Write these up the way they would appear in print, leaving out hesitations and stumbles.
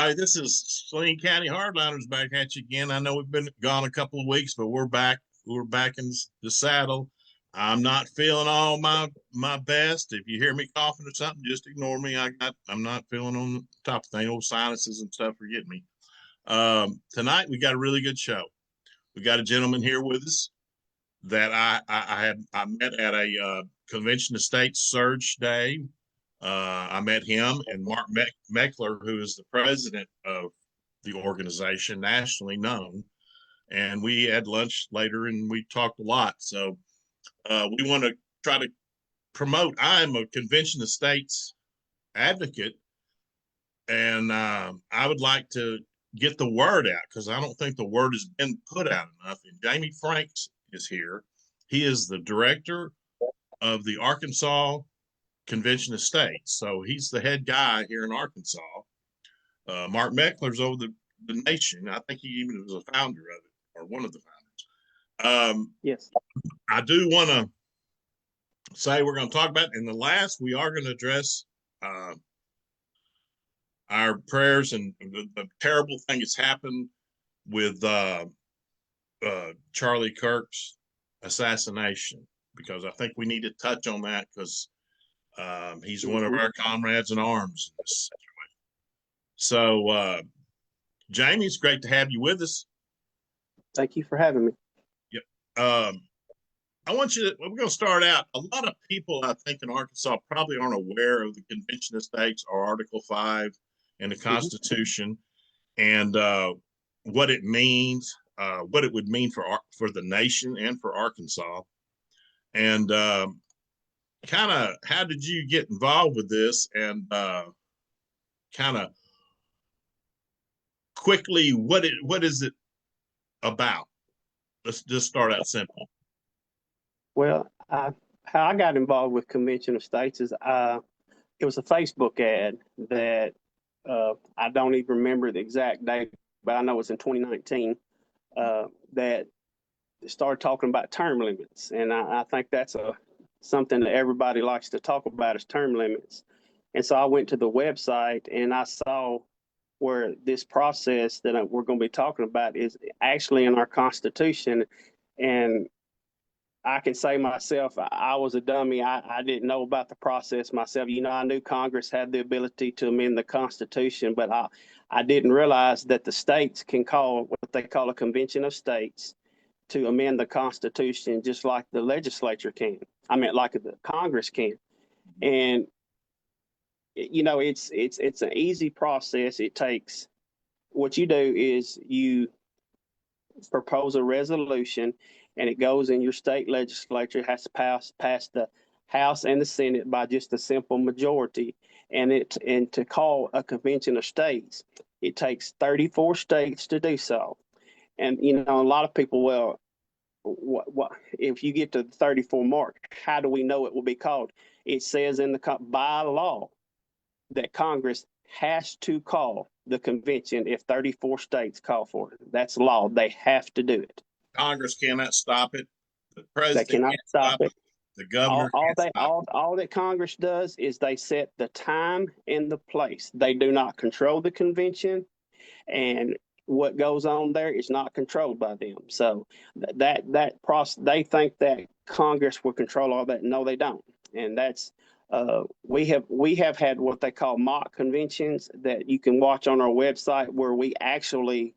Hi, this is Saline County Hardliners back at you again. I know we've been gone a couple of weeks, but we're back. We're back in the saddle. I'm not feeling all my best. If you hear me coughing or something, just ignore me. I'm not feeling on the top of things. Old sinuses and stuff are getting me. Tonight we got a really good show. We got a gentleman here with us that I met at a convention of states surge day. I met him and Mark Meckler, who is the president of the organization, nationally known. And we had lunch later and we talked a lot. So we want to try to promote. I'm a convention of states advocate, and I would like to get the word out because I don't think the word has been put out enough. And Jamie Franks is here. He is the director of the Arkansas Convention of States. So he's the head guy here in Arkansas. Mark Meckler's over the nation. I think he even was a founder of it, or one of the founders. Yes. I do want to say we're going to talk about, in the last, we are going to address our prayers and the terrible thing that's happened with Charlie Kirk's assassination, because I think we need to touch on that because he's one of our comrades in arms in this situation. So, Jamie, it's great to have you with us. Thank you for having me. Yep. We're going to start out. A lot of people, I think, in Arkansas probably aren't aware of the Convention of States or Article 5 in the Constitution and what it means, what it would mean for the nation and for Arkansas. And kind of how did you get involved with this, and kind of quickly what is it about? Let's just start out simple. Well, how I got involved with Convention of States is it was a Facebook ad that I don't even remember the exact date, but I know it was in 2019 that started talking about term limits, and I think that's something that everybody likes to talk about is term limits. And so I went to the website and I saw where this process that we're going to be talking about is actually in our Constitution. And I can say myself, I was a dummy. I didn't know about the process myself. I knew Congress had the ability to amend the Constitution, but I didn't realize that the states can call what they call a convention of states to amend the Constitution, just like the legislature can. I mean, like the Congress can. And it's an easy process. It takes, what you do is you propose a resolution, and it goes in your state legislature. It has to pass the House and the Senate by just a simple majority. And to call a convention of states, it takes 34 states to do so. And a lot of people, well, what if you get to the 34 mark, how do we know it will be called? It says by law that Congress has to call the convention if 34 states call for it. That's law. They have to do it. Congress cannot stop it. The president cannot stop it. The governor all that Congress does is they set the time and the place. They do not control the convention, and what goes on there is not controlled by them. So that process, they think that Congress will control all that. No, they don't. And that's we have had what they call mock conventions that you can watch on our website, where we actually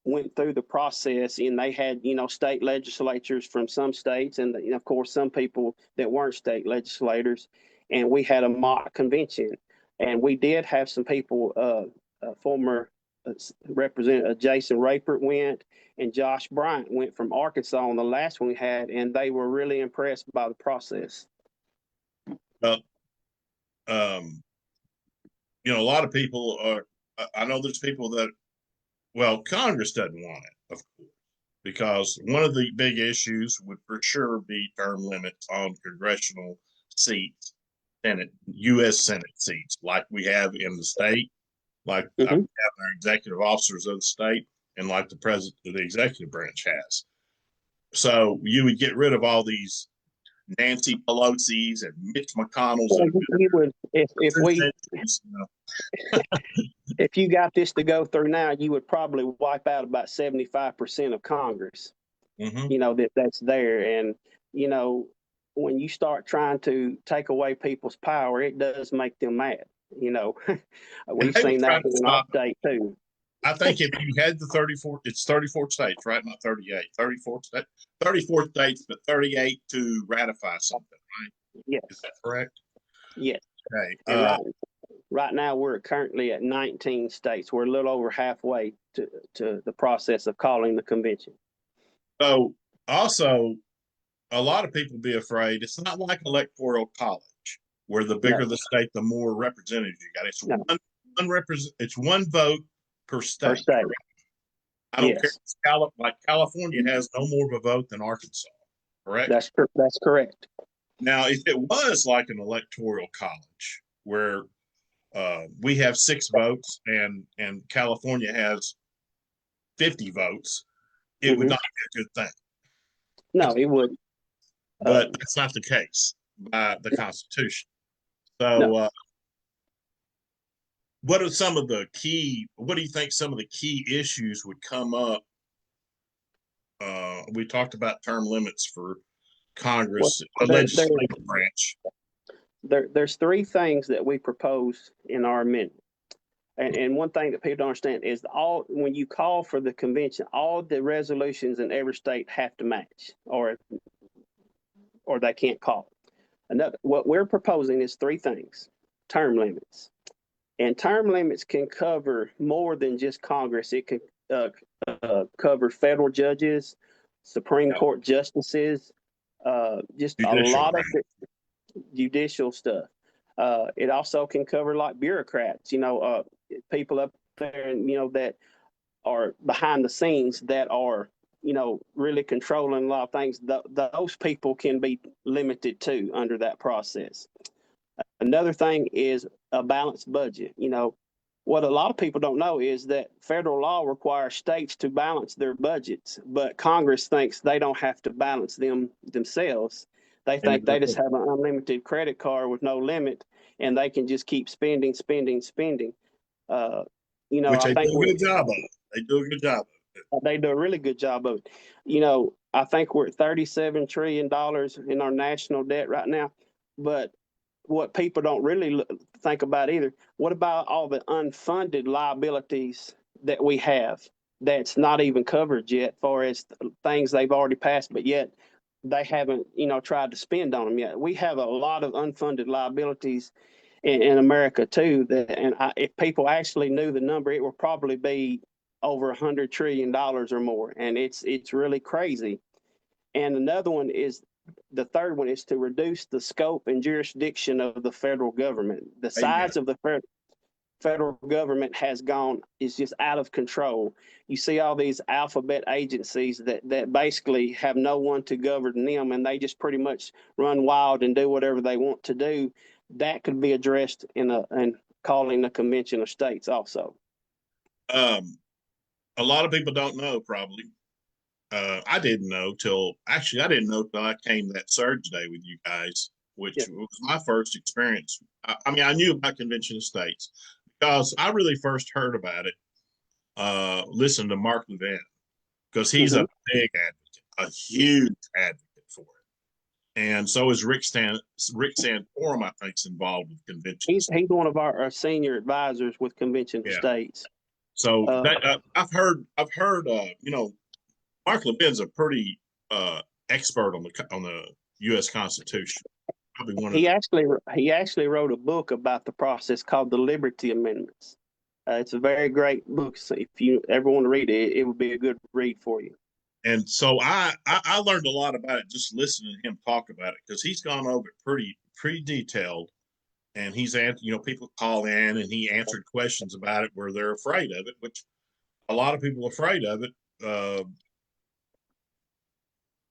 went through the process, and they had state legislatures from some states, and of course some people that weren't state legislators, and we had a mock convention, and we did have some people. Former Representative Jason Rapert went, and Josh Bryant went from Arkansas on the last one we had, and they were really impressed by the process. A lot of people are. I know there's people that, well, Congress doesn't want it, of course, because one of the big issues would for sure be term limits on congressional seats, U.S. Senate seats, like we have in the state, like we have our executive officers of the state, and like the president of the executive branch has. So you would get rid of all these Nancy Pelosi's and Mitch McConnell's. Well, if we if you got this to go through now, you would probably wipe out about 75% of Congress. Mhm. You know, that's there. And, you know, when you start trying to take away people's power, it does make them mad. You know, And we've they would seen try that to in our stop it. state too. I think if you had the 34, it's 34 states, right? Not 38, 34 states, 34 states, but 38 to ratify something, right? Is Yes, that correct? yes. Okay. And right now we're currently at 19 states. We're a little over halfway to the process of calling the convention. So also, a lot of people be afraid. It's not like electoral college, where the bigger No, the state, the more representatives you got. It's no, it's one vote per per state. state. I don't care. Yes, It's like California has no more of a vote than Arkansas, correct? that's correct. Now, if it was like an electoral college where we have 6 votes and California has 50 votes, it would Hmm. not be a good thing. No, it would. But that's not the case by the Constitution. No. So, what are some of the key? What do you think some of the key issues would come up? We talked about term limits for Well, Congress, a there, there, legislative branch. there's three things that we propose in our amendment. And one thing that people don't understand is when you call for the convention, all the resolutions in every state have to match, or they can't call. What we're proposing is three things: term limits, and term limits can cover more than just Congress. It can cover federal judges, Supreme Yeah. Court justices, just a Judicial lot of branch. judicial stuff. It also can cover like bureaucrats, people up there, that are behind the scenes that are, really controlling a lot of things. Those people can be limited too under that process. Another thing is a balanced budget. What a lot of people don't know is that federal law requires states to balance their budgets, but Congress thinks they don't have to balance them themselves. They And think they just have an unlimited credit card with no limit, and they can just keep spending, spending, spending. which I they think do a good job of. They do a good job of it. they do a really good job of it. I think we're at $37 trillion in our national debt right now, but what people don't really think about either, what about all the unfunded liabilities that we have that's not even covered yet, far as things they've already passed, but yet they haven't, tried to spend on them yet. We have a lot of unfunded liabilities in America too. If people actually knew the number, it would probably be over $100 trillion or more, and it's really crazy. And another one is the third one is to reduce the scope and jurisdiction of the federal government. The Amen. size of the federal government is just out of control. You see all these alphabet agencies that basically have no one to govern them, and they just pretty much run wild and do whatever they want to do. That could be addressed in calling the convention of states also. A lot of people don't know probably. I didn't know till I didn't know till I came that surge day with you guys, which Yeah. was my first experience. I mean, I knew about convention of states because I really first heard about it. Listen to Mark Levin because he's Mm-hmm. a big advocate, a huge advocate for it, and so is Rick Santorum. I think is involved with conventions. He's one of our senior advisors with convention of Yeah. states. So Uh, that I've heard. Mark Levin's a pretty expert on the U.S. Constitution. Probably one of He the. actually wrote a book about the process called the Liberty Amendments. It's a very great book. So if you ever want to read it, it would be a good read for you. And so I learned a lot about it just listening to him talk about it because he's gone over it pretty detailed, and he's answered. People call in and he answered questions about it where they're afraid of it, which a lot of people are afraid of it.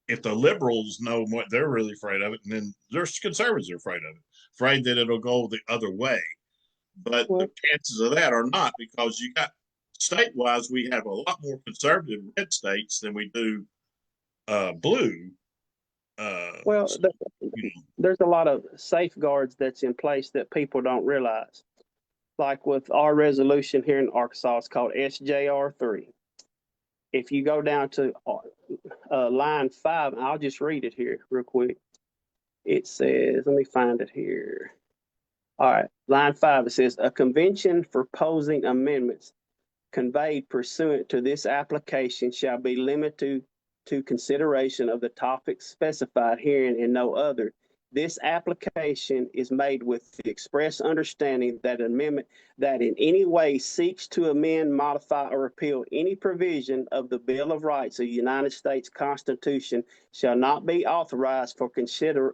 If the liberals know what they're really afraid of it, and then there's conservatives are afraid of it, afraid that it'll go the other way. But the Well, chances of that are not because you got state-wise, we have a lot more conservative red states than we do blue. well, You know, there's a lot of safeguards that's in place that people don't realize. like with our resolution here in Arkansas, it's called SJR3. If you go down to line 5, and I'll just read it here real quick. It says, let me find it here. All right, line 5, it says, a convention for proposing amendments conveyed pursuant to this application shall be limited to consideration of the topics specified herein and no other. This application is made with the express understanding that an amendment that in any way seeks to amend, modify, or repeal any provision of the Bill of Rights of the United States Constitution shall not be authorized for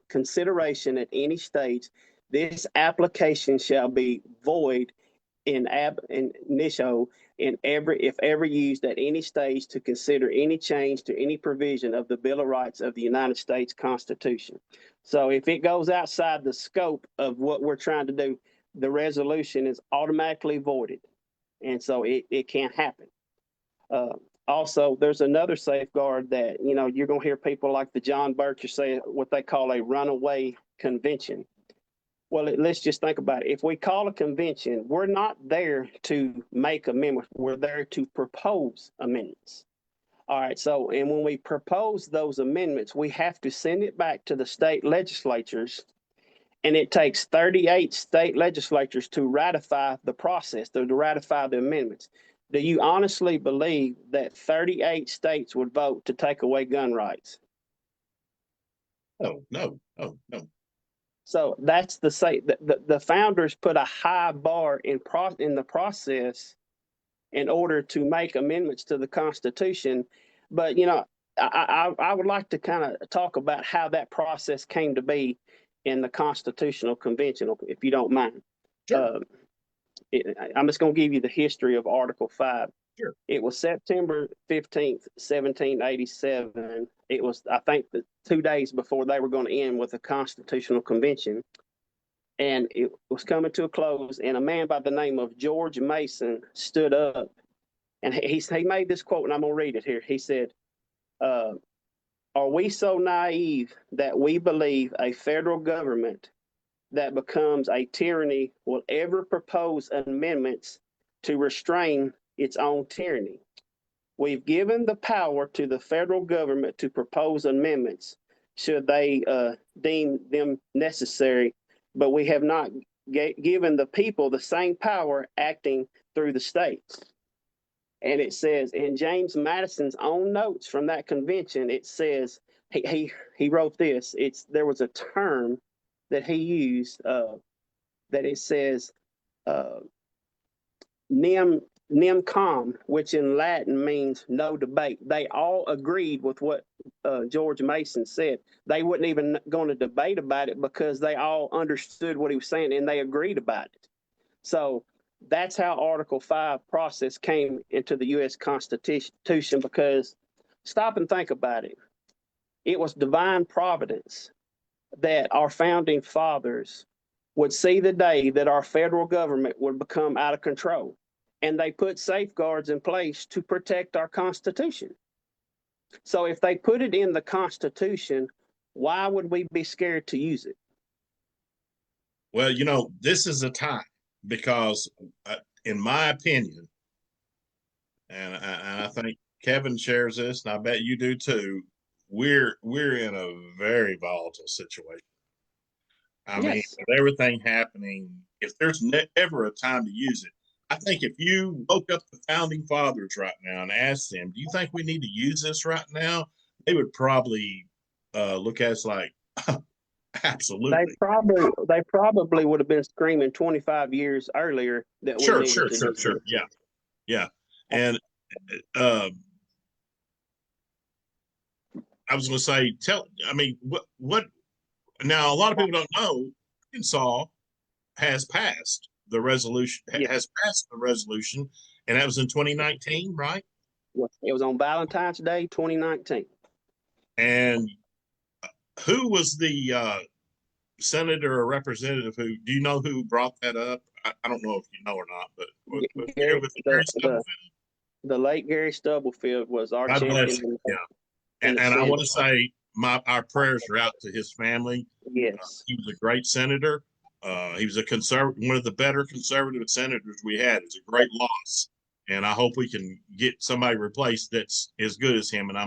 consideration at any stage. This application shall be void in ab initio if ever used at any stage to consider any change to any provision of the Bill of Rights of the United States Constitution. So if it goes outside the scope of what we're trying to do, the resolution is automatically voided. And so it can't happen. Also, there's another safeguard that, you're going to hear people like the John Bircher say what they call a runaway convention. Well, let's just think about it. If we call a convention, we're not there to make amendments. We're there to propose amendments. All right. So, and when we propose those amendments, we have to send it back to the state legislatures. And it takes 38 state legislatures to ratify the process, to ratify the amendments. Do you honestly believe that 38 states would vote to take away gun rights? No. So that's the founders put a high bar in the process in order to make amendments to the Constitution. But I would like to kind of talk about how that process came to be in the Constitutional Convention, if you don't mind. Sure. I'm just going to give you the history of Article 5. Sure. It was September 15th, 1787. It was, I think, the 2 days before they were going to end with the Constitutional Convention. And it was coming to a close, and a man by the name of George Mason stood up, and he made this quote, and I'm going to read it here. He said, are we so naive that we believe a federal government that becomes a tyranny will ever propose amendments to restrain its own tyranny? We've given the power to the federal government to propose amendments should they deem them necessary, but we have not given the people the same power acting through the states. And it says in James Madison's own notes from that convention, it says he wrote this. There was a term that he used that it says nem com, which in Latin means no debate. They all agreed with what George Mason said. They wasn't even going to debate about it because they all understood what he was saying and they agreed about it. So that's how Article 5 process came into the U.S. Constitution, because stop and think about it. It was divine providence that our founding fathers would see the day that our federal government would become out of control. And they put safeguards in place to protect our Constitution. So if they put it in the Constitution, why would we be scared to use it? Well, this is a time because, in my opinion, and I think Kevin shares this, and I bet you do too, we're in a very volatile situation. I mean, with everything happening, if there's ever a time to use it, I think if you woke up the founding fathers right now and asked them, do you think we need to use this right now? They would probably look at us like, absolutely. They probably would have been screaming 25 years earlier that we needed to do Sure. Yeah. And I was going to say, what? Now, a lot of people don't know, Arkansas has passed the resolution, and that was in 2019, right? It was on Valentine's Day, 2019. And who was the senator or representative do you know who brought that up? I don't know if you know or not, but Gary Stubblefield? The late Gary Stubblefield was our champion. Yeah. And I want to say our prayers are out to his family. Yes. He was a great senator. He was one of the better conservative senators we had. It's a great loss, and I hope we can get somebody replaced that's as good as him. And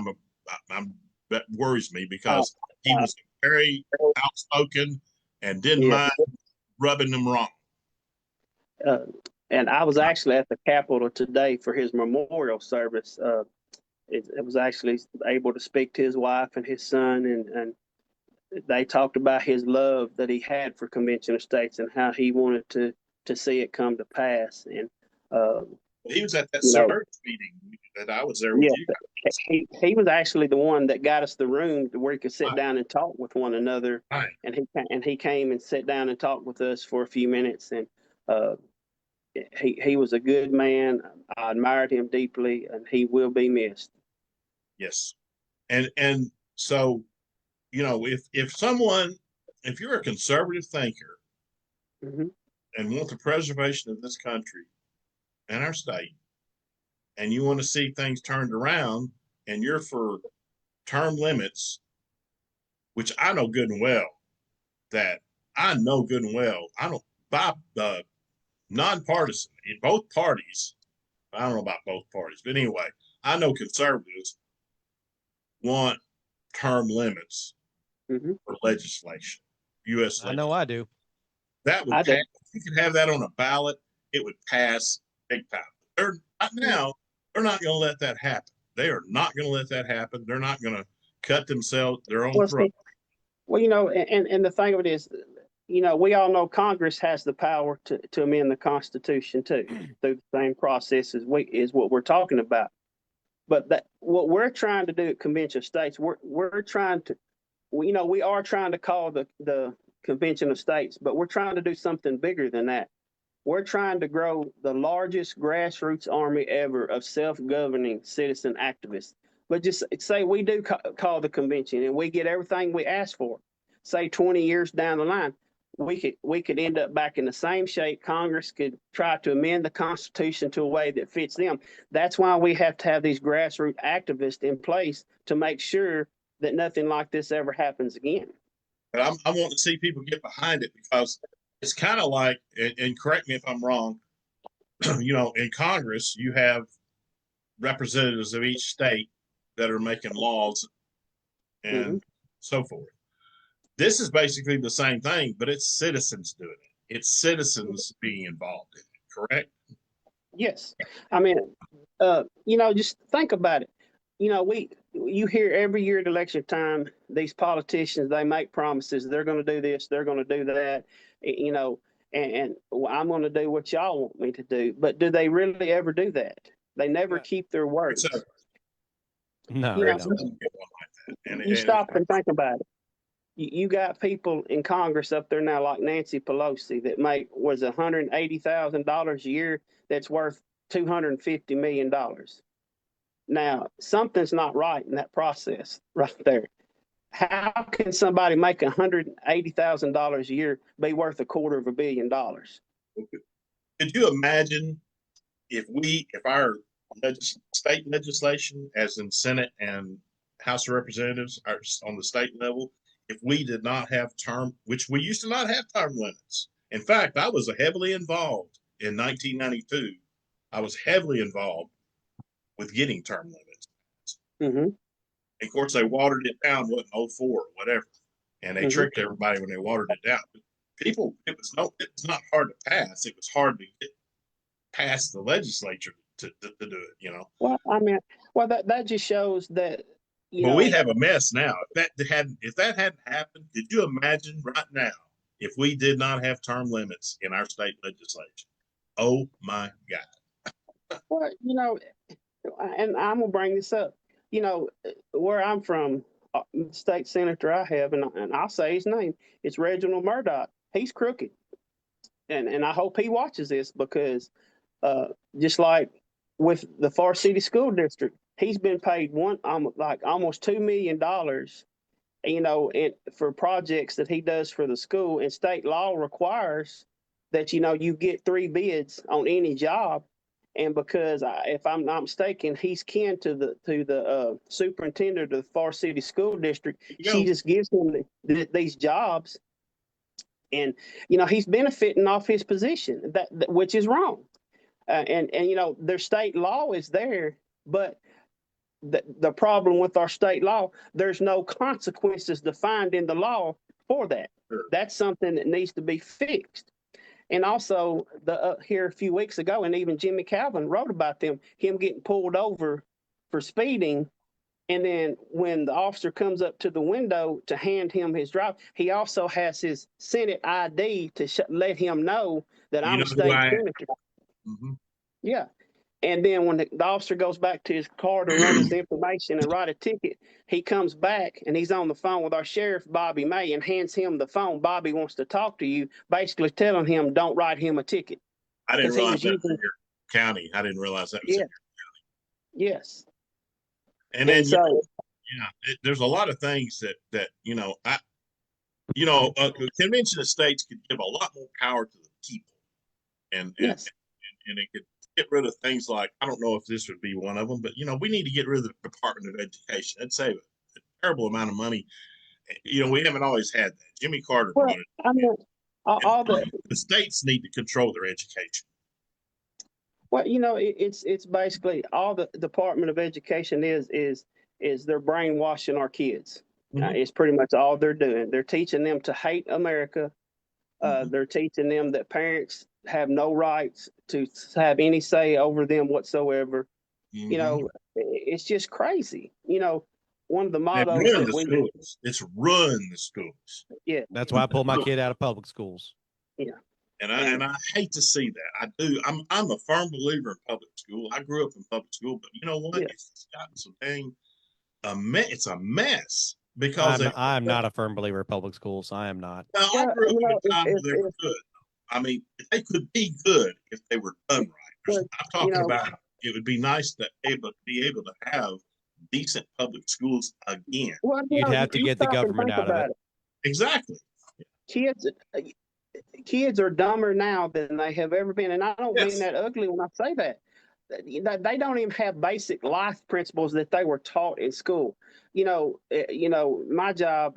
that worries me because he was very outspoken and didn't mind rubbing them wrong. And I was actually at the Capitol today for his memorial service. It was actually able to speak to his wife and his son, and they talked about his love that he had for Convention of States and how he wanted to see it come to pass. And he was at that surge meeting that I was there with you guys. He was actually the one that got us the room to where he could sit down and talk with one another. Right. And he came and sat down and talked with us for a few minutes. And he was a good man. I admired him deeply, and he will be missed. Yes, and so, if you're a conservative thinker and want the preservation of this country and our state, and you want to see things turned around, and you're for term limits, which I know good and well I don't buy the nonpartisan in both parties. I don't know about both parties, but anyway, I know conservatives want term limits for legislation, U.S. legislation. I know I do. That would pass. If you could have that on a ballot, it would pass big time. Right now, they're not going to let that happen. They are not going to let that happen. They're not going to cut their own throat. Well, and the thing of it is, we all know Congress has the power to amend the Constitution too, through the same process is what we're talking about. But what we're trying to do at Convention of States, we're trying to, we are trying to call the Convention of States, but we're trying to do something bigger than that. We're trying to grow the largest grassroots army ever of self-governing citizen activists. But just say we do call the convention and we get everything we ask for, say 20 years down the line, we could end up back in the same shape. Congress could try to amend the Constitution to a way that fits them. That's why we have to have these grassroots activists in place to make sure that nothing like this ever happens again. But I want to see people get behind it, because it's kind of like, and correct me if I'm wrong, in Congress, you have representatives of each state that are making laws and so forth. This is basically the same thing, but it's citizens doing it. It's citizens being involved in it, correct? Yes. I mean, just think about it. You hear every year at election time, these politicians, they make promises. They're going to do this. They're going to do that, and I'm going to do what y'all want me to do. But do they really ever do that? They never keep their words. No, you stop and think about it. You got people in Congress up there now like Nancy Pelosi that make $180,000 a year that's worth $250 million. Now, something's not right in that process right there. How can somebody make $180,000 a year be worth $250 million? Could you imagine if our state legislation, as in Senate and House of Representatives, are on the state level, if we did not have which we used to not have term limits. In fact, I was heavily involved in 1992. I was heavily involved with getting term limits. And of course, they watered it down, in 04 or whatever. And they tricked everybody when they watered it down. But it was not hard to pass. It was hard to get past the legislature to do it, Well, I mean, that just shows that, But we'd have a mess now. If that hadn't happened, could you imagine right now if we did not have term limits in our state legislation? Oh my God. Well, and I'm gonna bring this up. Where I'm from, state senator I have, and I'll say his name. It's Reginald Murdoch. He's crooked, and I hope he watches this, because just like with the Far City School District, he's been paid almost $2 million, for projects that he does for the school. And state law requires that you get 3 bids on any job. And because if I'm not mistaken, he's kin to the superintendent of the Far City School District. She just gives him these jobs, And, you know, he's benefiting off his position, which is wrong. And, you know, their state law is there, but the problem with our state law, there's no consequences defined in the law for that. Sure. That's something that needs to be fixed. And also, here a few weeks ago, and even Jimmy Calvin wrote about him getting pulled over for speeding. And then when the officer comes up to the window to hand him his drive, he also has his Senate ID to let him know that I'm a state senator. Mm-hmm. Yeah. And then when the officer goes back to his car to run his information and write a ticket, he comes back and he's on the phone with our sheriff, Bobby May, and hands him the phone. Bobby wants to talk to you, basically telling him, don't write him a ticket. I didn't realize that was in your county. I didn't realize that was in your county. Yes. And then, there's a lot of things that you know, the Convention of States could give a lot more power to the people. And it could get rid of things like, I don't know if this would be one of them, but, you know, we need to get rid of the Department of Education. That'd save a terrible amount of money. You know, we haven't always had that. Jimmy Carter brought it. I mean, the states need to control their education. Well, you know, it's basically all the Department of Education is they're brainwashing our kids. Mm-hmm. It's pretty much all they're doing. They're teaching them to hate America. Mm-hmm. They're teaching them that parents have no rights to have any say over them whatsoever. Mm-hmm. You know, it's just crazy. You know, one of the mottos it's ruin the schools. Yeah, that's why I pulled my kid out of public schools. Yeah, and I hate to see that. I do. I'm a firm believer in public school. I grew up in public school, but you know what? Yeah. It's gotten so dang it's a mess. Because I'm not a firm believer in public schools. I am not. Well, I grew up in a time where they were good. I mean, they could be good if they were done right. I'm talking about it would be nice to be able to have decent public schools again. Well, you'd have to get the government out of it. Exactly. Kids are dumber now than they have ever been, and I don't mean that ugly when I say that. They don't even have basic life principles that they were taught in school. You know, my job,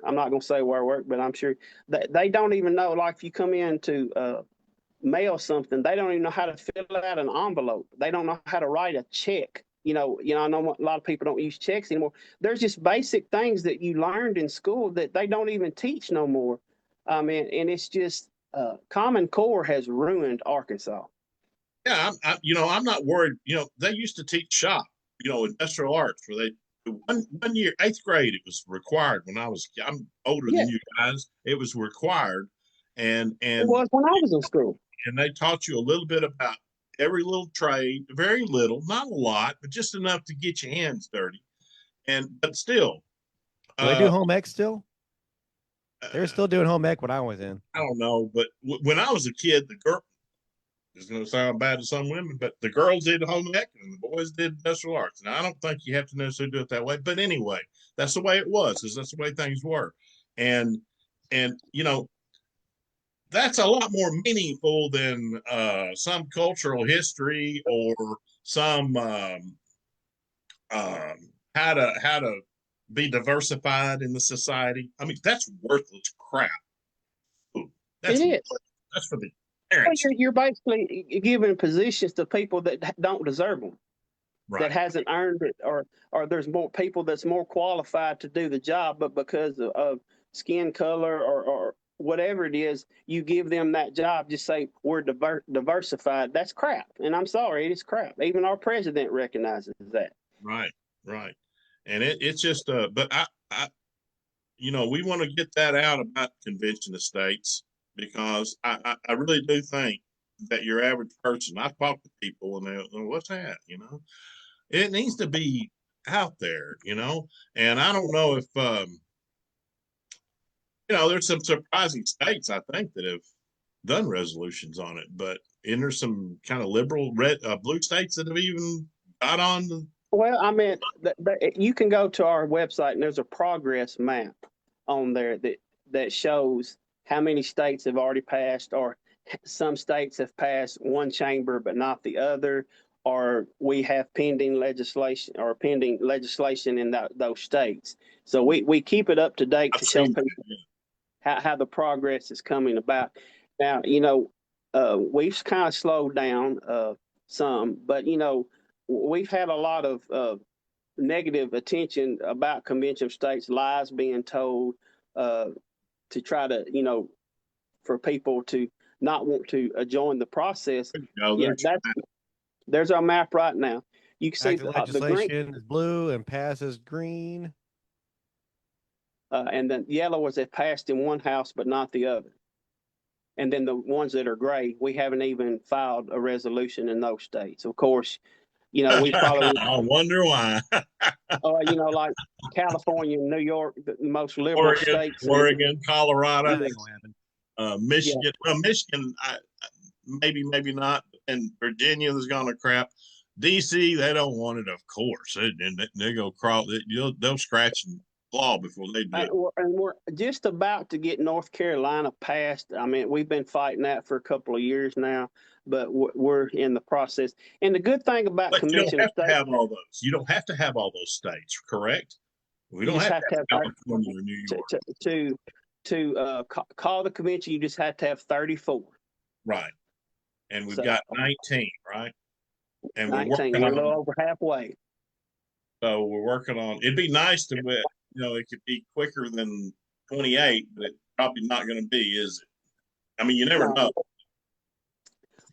I'm not going to say where I work, but I'm sure that they don't even know, like if you come in to mail something, they don't even know how to fill out an envelope. They don't know how to write a check. I know a lot of people don't use checks anymore. There's just basic things that you learned in school that they don't even teach no more. And it's just Common Core has ruined Arkansas. Yeah, I'm not worried. You know, they used to teach shop, industrial arts, where one year, 8th grade, it was required when I'm older than you guys. It was required. And it was when I was in school. And they taught you a little bit about every little trade, very little, not a lot, but just enough to get your hands dirty. But still. Do they do home ec still? They were still doing home ec when I was in. I don't know, but when I was a kid, the girl, it's going to sound bad to some women, but the girls did home ec and the boys did industrial arts. Now, I don't think you have to necessarily do it that way, but anyway, that's the way it was, because that's the way things were. And that's a lot more meaningful than some cultural history or some how to be diversified in the society. I mean, that's worthless crap. That's for the parents. You're basically giving positions to people that don't deserve them, that hasn't earned it, or there's more people that's more qualified to do the job, but because of skin color or whatever it is, you give them that job. Just say we're diversified. That's crap, and I'm sorry, it is crap. Even our president recognizes that. Right. And it's just but I we want to get that out about Convention of States, because I really do think that your average person, I've talked to people and they're, what's that? It needs to be out there, and I don't know if there's some surprising states, I think, that have done resolutions on it, but there's some kind of liberal red blue states that have even got on the. Well, I mean, you can go to our website and there's a progress map on there that shows how many states have already passed, or some states have passed one chamber but not the other, or we have pending legislation in those states. So we keep it up to date to show people how the progress is coming about. Now, we've kind of slowed down some, but we've had a lot of negative attention about convention of states, lies being told to try to, for people to not want to join the process. No, Yeah, there's our map right now. You can see Active the green, legislation is blue and passes green. and then yellow was it passed in one house but not the other. And then the ones that are gray, we haven't even filed a resolution in those states. Of course, we probably, I wonder why. like California, New York, the most liberal states. Oregon, Colorado, That ain't gonna happen. Michigan. Yeah. Well, Michigan, maybe not. And Virginia is going to crap. DC, they don't want it, of course. They go crawl. They'll scratch and claw before they do it. And we're just about to get North Carolina passed. I mean, we've been fighting that for a couple of years now, but we're in the process. And the good thing about convention of states, have all those. You don't have to have all those states, correct? We don't have to have California or New York to call the convention. You just have to have 34. Right, and we've got 19, right? And 19. We're a little over halfway. So we're working on. It'd be nice to, it could be quicker than 28, but it's probably not going to be, is it? I mean, you never know.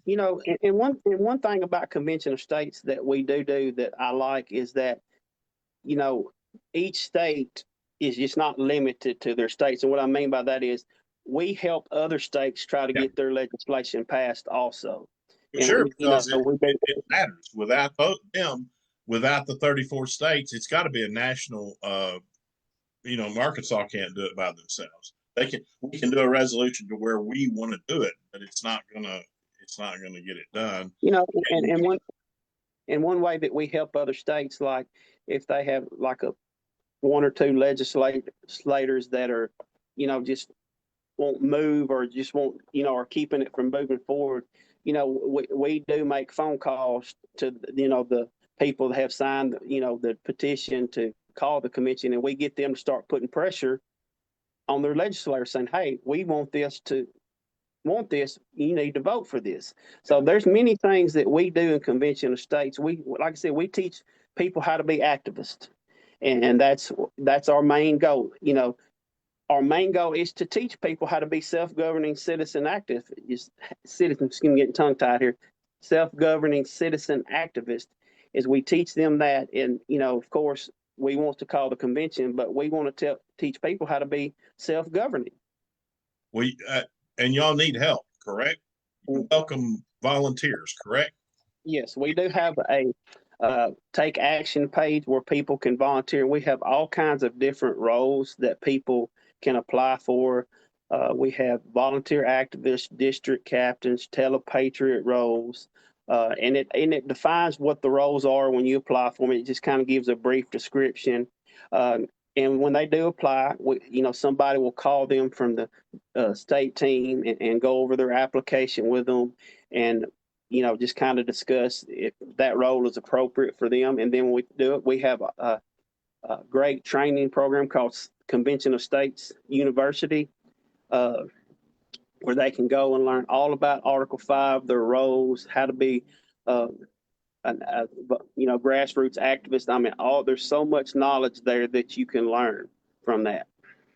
And one thing about convention of states that we do that I like is that, each state is just not limited to their states. And what I mean by that is we help other states try to get their legislation passed also. Sure, because it matters. Without them, without the 34 states, it's got to be a national. Arkansas can't do it by themselves. We can do a resolution to where we want to do it, but it's not gonna get it done. And one way that we help other states, like if they have like one or two legislators that are, just won't move or just won't, are keeping it from moving forward. We do make phone calls to, the people that have signed, the petition to call the convention, and we get them to start putting pressure on their legislators saying, hey, we want this, you need to vote for this. So there's many things that we do in convention of states. Like I said, we teach people how to be activists, and that's our main goal. Our main goal is to teach people how to be self-governing citizen activists. Getting tongue-tied here. Self-governing citizen activists is we teach them that, and of course, we want to call the convention, but we want to teach people how to be self-governing. And y'all need help, correct? You welcome volunteers, correct? Yes, we do have a take action page where people can volunteer. We have all kinds of different roles that people can apply for. We have volunteer activists, district captains, telepatriot roles, and it defines what the roles are when you apply for them. It just kind of gives a brief description. And when they do apply, somebody will call them from the state team and go over their application with them, and just kind of discuss if that role is appropriate for them. And then when we do it, we have a great training program called Convention of States University, where they can go and learn all about Article 5, their roles, how to be grassroots activist. I mean, there's so much knowledge there that you can learn from that.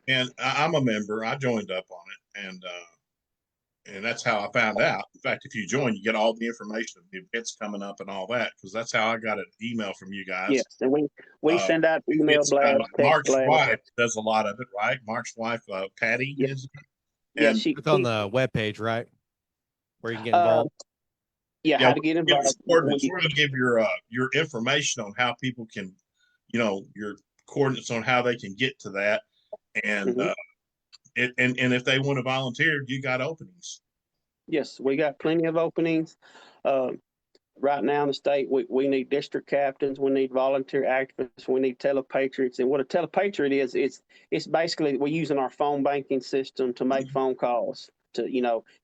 And I'm a member. I joined up on it, and that's how I found out. In fact, if you join, you get all the information of the events coming up and all that, because that's how I got an email from you guys. Yes, and we send out email blasts. Mark's wife does a lot of it, right? Mark's wife, Patty, is. Yeah, it's on the webpage, right? Where you can get involved. How to get involved. We're going to give your information on how people can, your coordinates on how they can get to that, and and if they want to volunteer, you got openings. Yes, we got plenty of openings. Right now in the state, we need district captains, we need volunteer activists, we need telepatriots. And what a telepatriot is, it's basically we're using our phone banking system to make phone calls to,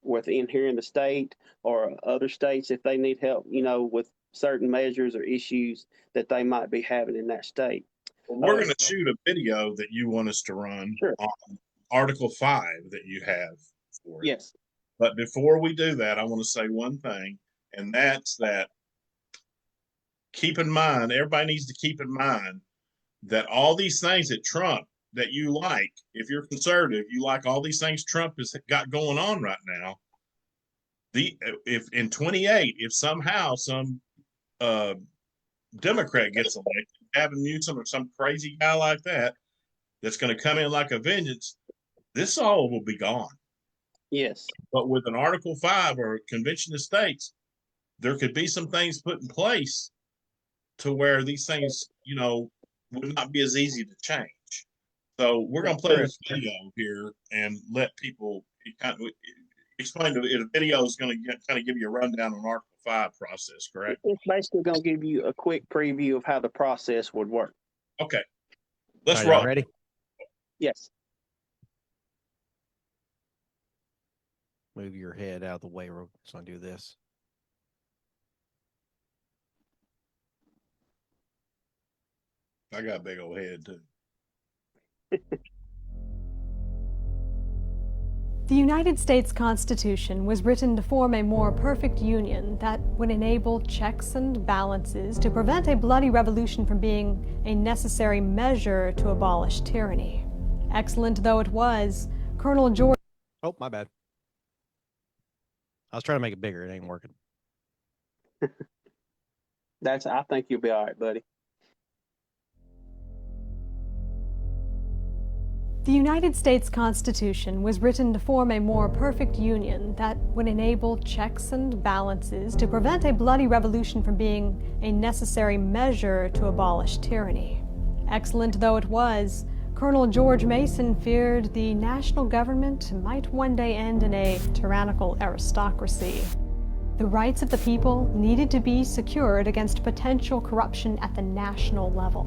within here in the state or other states if they need help, with certain measures or issues that they might be having in that state. Well, we're going to shoot a video that you want us to run Article 5 that you have for it. Yes. But before we do that, I want to say one thing, and that's that keep in mind, everybody needs to keep in mind that all these things that Trump, that you like, if you're conservative, you like all these things Trump has got going on right now. If in 28, if somehow some Democrat gets elected, Gavin Newsom or some crazy guy like that, that's going to come in like a vengeance, this all will be gone. Yes. But with an Article 5 or a convention of states, there could be some things put in place to where these things, would not be as easy to change. So we're going to play this video here and let people kind of explain to it. The video is going to kind of give you a rundown on Article 5 process, correct? It's basically going to give you a quick preview of how the process would work. Okay. Let's All right, roll. ready? Yes. Move your head out of the way. We're just going to do this. I got a big old head too. The United States Constitution was written to form a more perfect union that would enable checks and balances to prevent a bloody revolution from being a necessary measure to abolish tyranny. Excellent though it was, Colonel George... Oh, my bad. I was trying to make it bigger. It ain't working. I think you'll be all right, buddy. The United States Constitution was written to form a more perfect union that would enable checks and balances to prevent a bloody revolution from being a necessary measure to abolish tyranny. Excellent though it was, Colonel George Mason feared the national government might one day end in a tyrannical aristocracy. The rights of the people needed to be secured against potential corruption at the national level.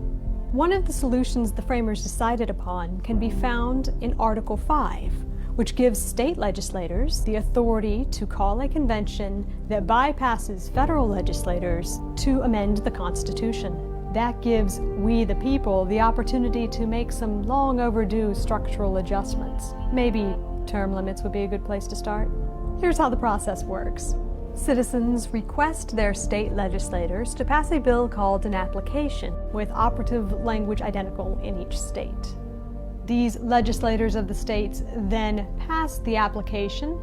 One of the solutions the framers decided upon can be found in Article 5, which gives state legislators the authority to call a convention that bypasses federal legislators to amend the Constitution. That gives we the people the opportunity to make some long overdue structural adjustments. Maybe term limits would be a good place to start. Here's how the process works. Citizens request their state legislators to pass a bill called an application, with operative language identical in each state. These legislators of the states then pass the application.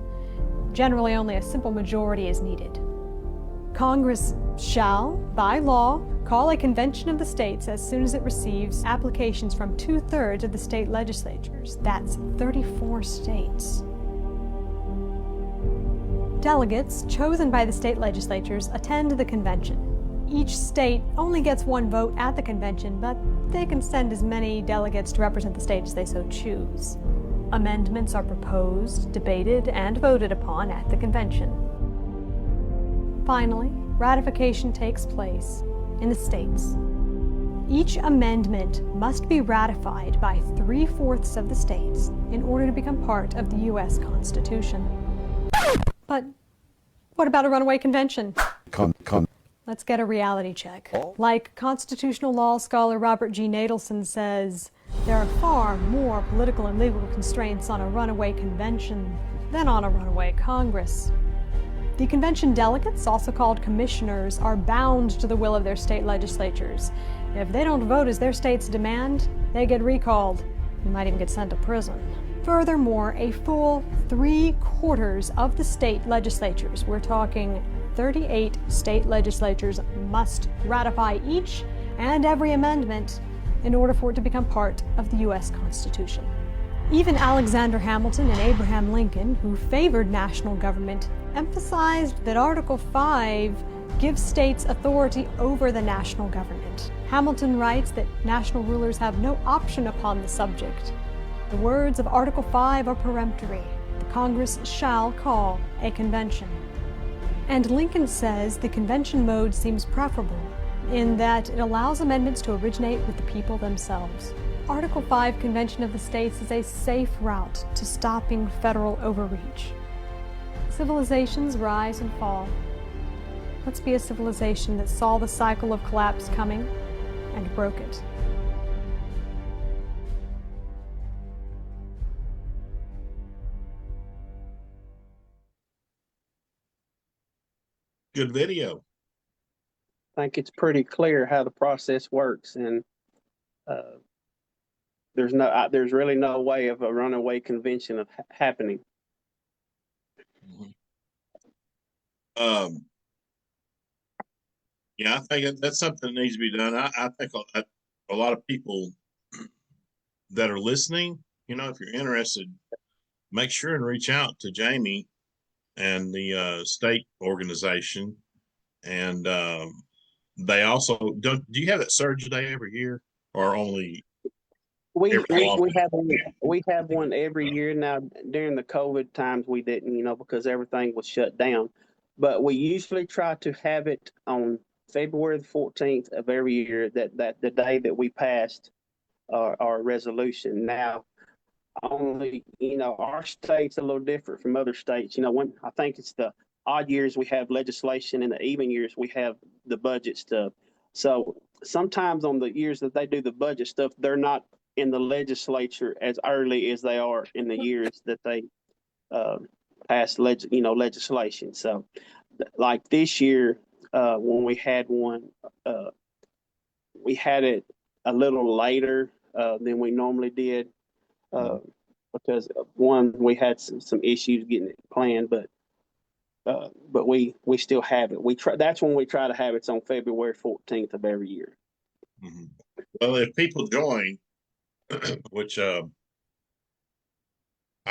Generally, only a simple majority is needed. Congress shall, by law, call a convention of the states as soon as it receives applications from 2/3 of the state legislatures. That's 34 states. Delegates chosen by the state legislatures attend the convention. Each state only gets one vote at the convention, but they can send as many delegates to represent the state as they so choose. Amendments are proposed, debated, and voted upon at the convention. Finally, ratification takes place in the states. Each amendment must be ratified by 3/4 of the states in order to become part of the U.S. Constitution. But what about a runaway convention? Let's get a reality check. Like constitutional law scholar Robert G. Nadelson says, there are far more political and legal constraints on a runaway convention than on a runaway Congress. The convention delegates, also called commissioners, are bound to the will of their state legislatures. If they don't vote as their states demand, they get recalled. They might even get sent to prison. Furthermore, a full 3/4 of the state legislatures, we're talking 38 state legislatures, must ratify each and every amendment in order for it to become part of the U.S. Constitution. Even Alexander Hamilton and Abraham Lincoln, who favored national government, emphasized that Article 5 gives states authority over the national government. Hamilton writes that national rulers have no option upon the subject. The words of Article 5 are peremptory. The Congress shall call a convention. And Lincoln says the convention mode seems preferable in that it allows amendments to originate with the people themselves. Article 5 Convention of the States is a safe route to stopping federal overreach. Civilizations rise and fall. Let's be a civilization that saw the cycle of collapse coming and broke it. Good video. I think it's pretty clear how the process works, and there's really no way of a runaway convention of happening. Yeah, I think that's something that needs to be done. I think a lot of people that are listening, if you're interested, make sure and reach out to Jamie and the state organization. And they also do you have that surge day every year, or only we have one every year now. During the COVID times we didn't, because everything was shut down, but we usually try to have it on February the 14th of every year, that the day that we passed our resolution. Now, only, our state's a little different from other states. When I think it's the odd years we have legislation, and the even years we have the budget stuff. So sometimes on the years that they do the budget stuff, they're not in the legislature as early as they are in the years that they pass legislation. So like this year, when we had one, we had it a little later than we normally did, because one, we had some issues getting it planned, but we still have it. That's when we try to have it. It's on February 14th of every year. Mm-hmm. Well, if people join, which I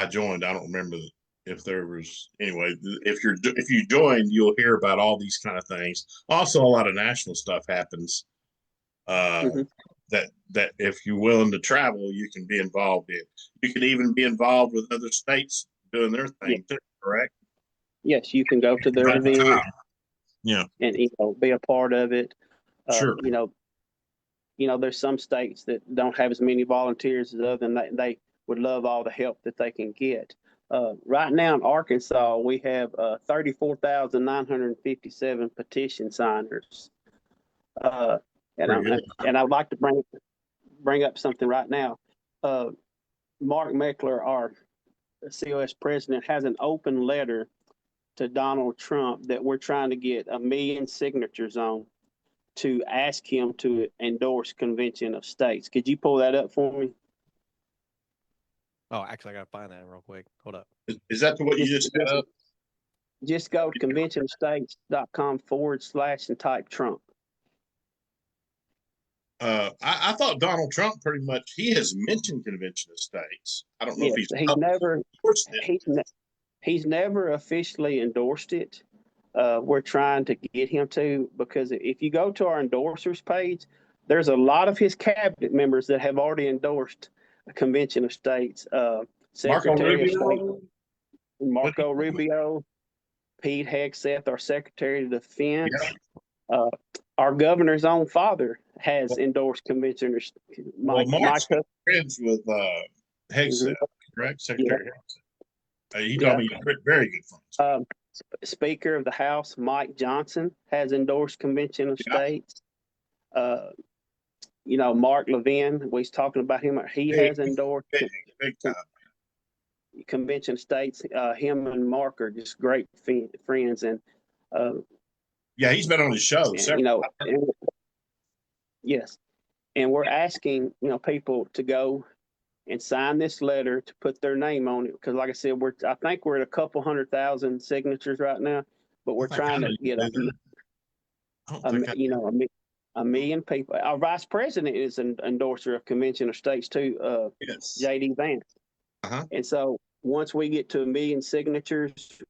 joined, I don't remember if there was, anyway. If you join, you'll hear about all these kind of things. Also, a lot of national stuff happens. That if you're willing to travel, you can be involved in. You can even be involved with other states doing their thing too. Correct? Yes, you can go to their event. Yeah, and be a part of it. Sure. There's some states that don't have as many volunteers as others, and they would love all the help that they can get. Right now in Arkansas, we have 34,957 petition signers. And I'd like to bring up something right now. Mark Meckler, our COS president, has an open letter to Donald Trump that we're trying to get 1 million signatures on to ask him to endorse Convention of States. Could you pull that up for me? Oh, actually, I gotta find that real quick. Hold up. Is that what you just set up? Just go to conventionofstates.com / and type Trump. I thought Donald Trump pretty much, he has mentioned Convention of States. I don't know if he's never officially endorsed it. We're trying to get him to, because if you go to our endorsers page, there's a lot of his cabinet members that have already endorsed a Convention of States. Secretary of State Marco Rubio, Pete Hegseth, our Secretary of Defense. Yeah. Our governor's own father has endorsed Convention of States. Mark's friends with Hegseth, correct? Secretary Hegseth. He told me you're very good friends. Speaker of the House, Mike Johnson, has endorsed Convention of States. Mark Levin, we was talking about him. He has endorsed Convention of States. Him and Mark are just great friends, and he's been on the show. Yes, and we're asking people to go and sign this letter to put their name on it, because, like I said, I think we're at a couple 100,000 signatures right now, but we're trying to get a million people. Our vice president is an endorser of Convention of States too. J.D. Vance. And so once we get to 1 million signatures,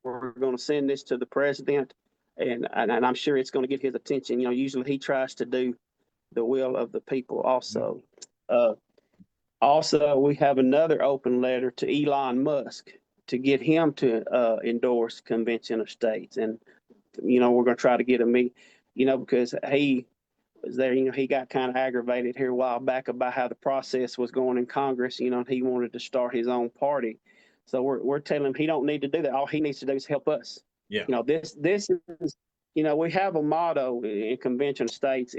we're going to send this to the president, and I'm sure it's going to get his attention. Usually he tries to do the will of the people also. Also, we have another open letter to Elon Musk to get him to endorse Convention of States. And, we're going to try to get him, because he was there, he got kind of aggravated here a while back about how the process was going in Congress, and he wanted to start his own party. So we're telling him he don't need to do that. All he needs to do is help us. Yeah. This is, we have a motto in Convention of States.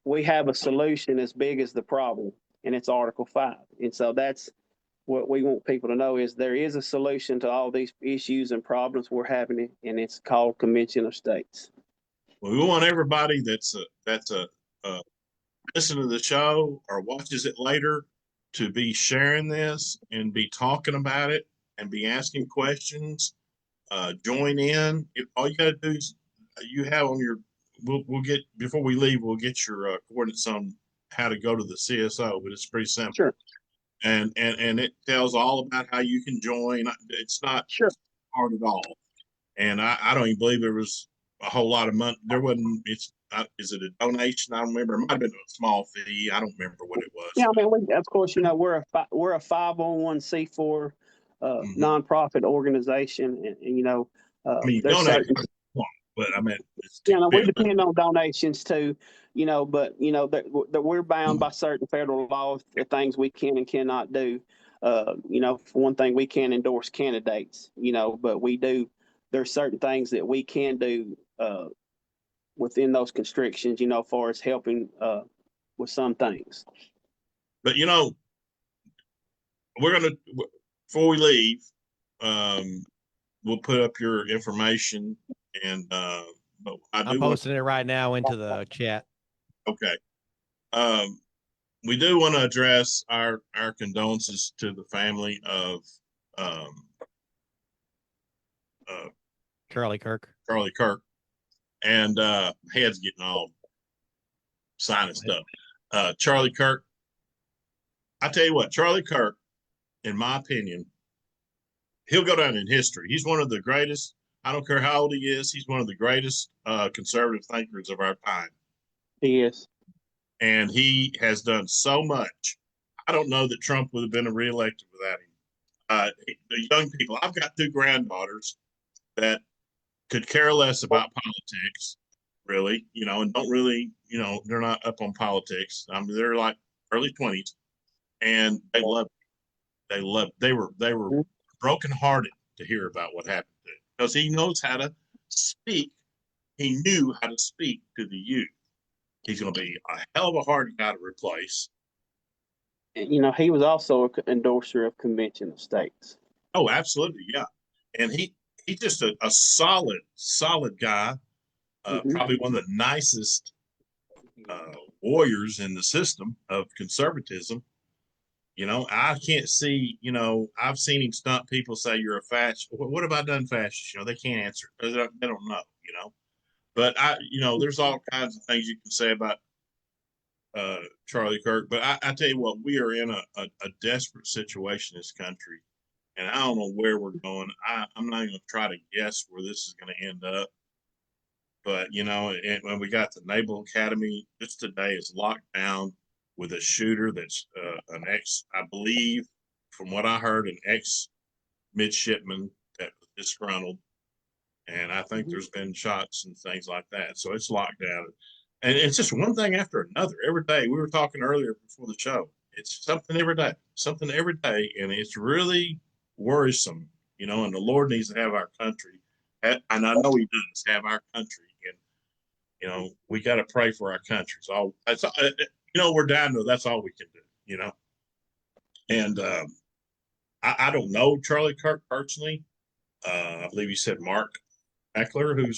We have a solution as big as the problem, and it's Article 5. And so that's what we want people to know is there is a solution to all these issues and problems we're having, and it's called Convention of States. Well, we want everybody that's listening to the show or watches it later to be sharing this and be talking about it and be asking questions. Join in. All you got to do is you have on your. We'll get before we leave. We'll get your coordinates on how to go to the CSO, but it's pretty simple. Sure. And it tells all about how you can join. It's not hard at all. And I don't even believe there was a whole lot of money. There wasn't. Is it a donation? I don't remember. It might have been a small fee. I don't remember what it was. Yeah, I mean, of course, we're a 501c4 nonprofit organization, and I mean, there's donate, certain, but I mean, we depend on donations too, but that we're bound by certain federal laws, the things we can and cannot do. For one thing, we can't endorse candidates, but there's certain things that we can do within those constrictions, as far as helping with some things. But we're gonna, before we leave, we'll put up your information, and but I'm posting it right now into the chat. Okay. We do want to address our condolences to the family of Charlie Kirk. And head's getting all sinus up. Charlie Kirk. I tell you what, Charlie Kirk, in my opinion, he'll go down in history. He's one of the greatest. I don't care how old he is. He's one of the greatest conservative thinkers of our time. He is. And he has done so much. I don't know that Trump would have been reelected without him. The young people, I've got 2 granddaughters that could care less about politics, really, and don't really, they're not up on politics. I mean, they're like early 20s, and they love it. They were brokenhearted to hear about what happened to him, because he knows how to speak. He knew how to speak to the youth. He's going to be a hell of a hard guy to replace. He was also an endorser of Convention of States. Oh, absolutely, yeah. And he's just a solid guy. Probably one of the nicest warriors in the system of conservatism. I can't see, I've seen him stump people, say you're a fascist. What have I done fascist? They can't answer. They don't know, But there's all kinds of things you can say about Charlie Kirk. But I tell you what, we are in a desperate situation in this country. And I don't know where we're going. I'm not going to try to guess where this is going to end up. But, when we got the Naval Academy, just today is locked down with a shooter that's an I believe, from what I heard, an ex-midshipman that was disgruntled. And I think there's been shots and things like that. So it's locked down. And it's just one thing after another. Every day, we were talking earlier before the show, it's something every day. And it's really worrisome, and the Lord needs to have our country. And I know he does have our country. And, we got to pray for our country. So we're down to, that's all we can do, And I don't know Charlie Kirk personally. I believe you said Mark Eckler, who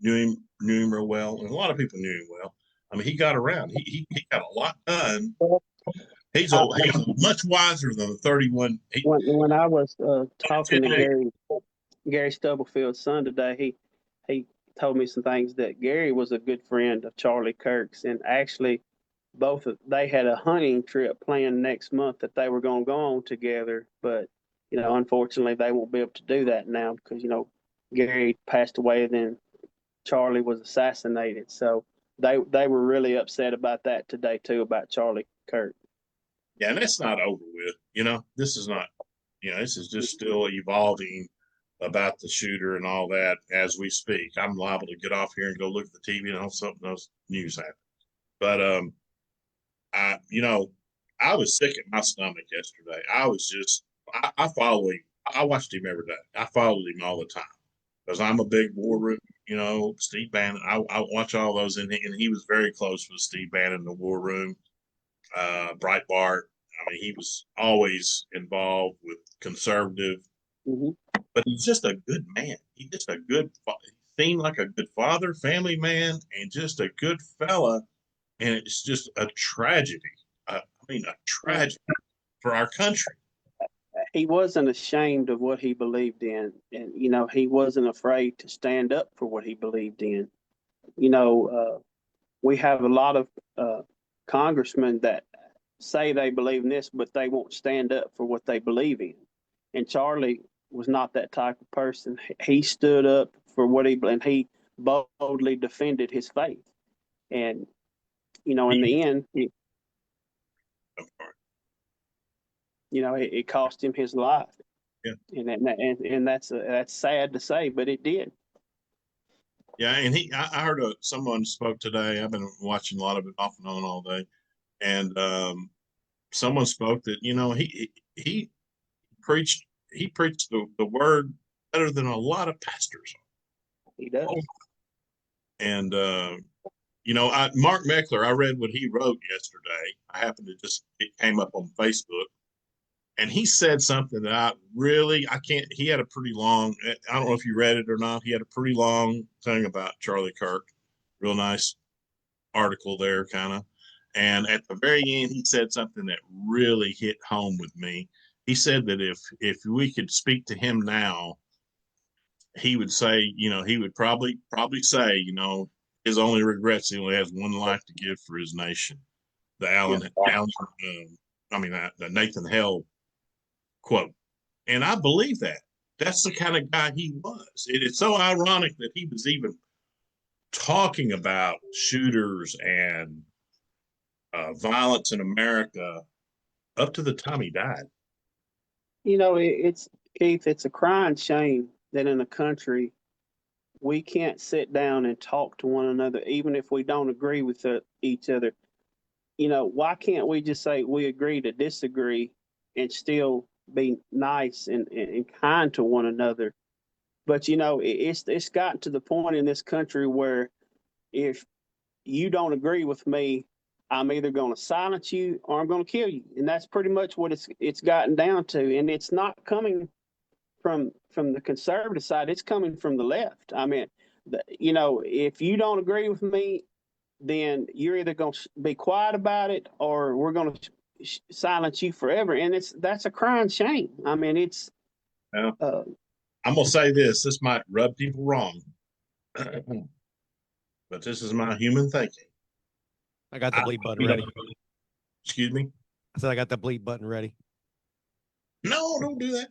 knew him real well. And a lot of people knew him well. I mean, he got around. He got a lot done. He's much wiser than the 31. When I was talking to Gary Stubblefield's son today, he told me some things that Gary was a good friend of Charlie Kirk's, and actually they had a hunting trip planned next month that they were going to go on together. But unfortunately, they won't be able to do that now because Gary passed away, then Charlie was assassinated. So they were really upset about that today too, about Charlie Kirk. Yeah, and that's not over with. This is not, this is just still evolving about the shooter and all that as we speak. I'm liable to get off here and go look at the TV and all something else news happens. But I was sick at my stomach yesterday. I follow him. I watched him every day. I followed him all the time because I'm a big war room. Steve Bannon. I watch all those, and he was very close with Steve Bannon in the war room. Breitbart. I mean, he was always involved with conservative, hmm but he's just a good man. He's just a good, seemed like a good father, family man, and just a good fella. And it's just a tragedy. I mean, a tragedy for our country. He wasn't ashamed of what he believed in, and he wasn't afraid to stand up for what he believed in. We have a lot of congressmen that say they believe in this, but they won't stand up for what they believe in. And Charlie was not that type of person. He stood up for what and he boldly defended his faith. And in the end, it cost him his life. Yeah. And that's sad to say, but it did. Yeah, and I heard someone spoke today. I've been watching a lot of it off and on all day, and someone spoke that he preached the word better than a lot of pastors. He does. And Mark Meckler, I read what he wrote yesterday. I happened to it came up on Facebook. And he said something that I can't, he had a pretty long, I don't know if you read it or not. He had a pretty long thing about Charlie Kirk. Real nice article there, kind of. And at the very end, he said something that really hit home with me. He said that if we could speak to him now, he would say, he would probably say, his only regrets, he only has one life to give for his nation. The Nathan Hale quote. And I believe that. That's the kind of guy he was. It's so ironic that he was even talking about shooters and violence in America up to the time he died. It's Keith, it's a crying shame that in a country we can't sit down and talk to one another, even if we don't agree with each other. Why can't we just say we agree to disagree and still be nice and kind to one another? But it's gotten to the point in this country where if you don't agree with me, I'm either going to silence you or I'm going to kill you, and that's pretty much what it's gotten down to. And it's not coming from the conservative side; it's coming from the left. I mean, if you don't agree with me, then you're either going to be quiet about it or we're going to silence you forever. And that's a crying shame. I mean, it's. I'm gonna say this. This might rub people wrong, but this is my human thinking. I got the bleep button ready. Excuse me? I said I got the bleep button ready. No, don't do that.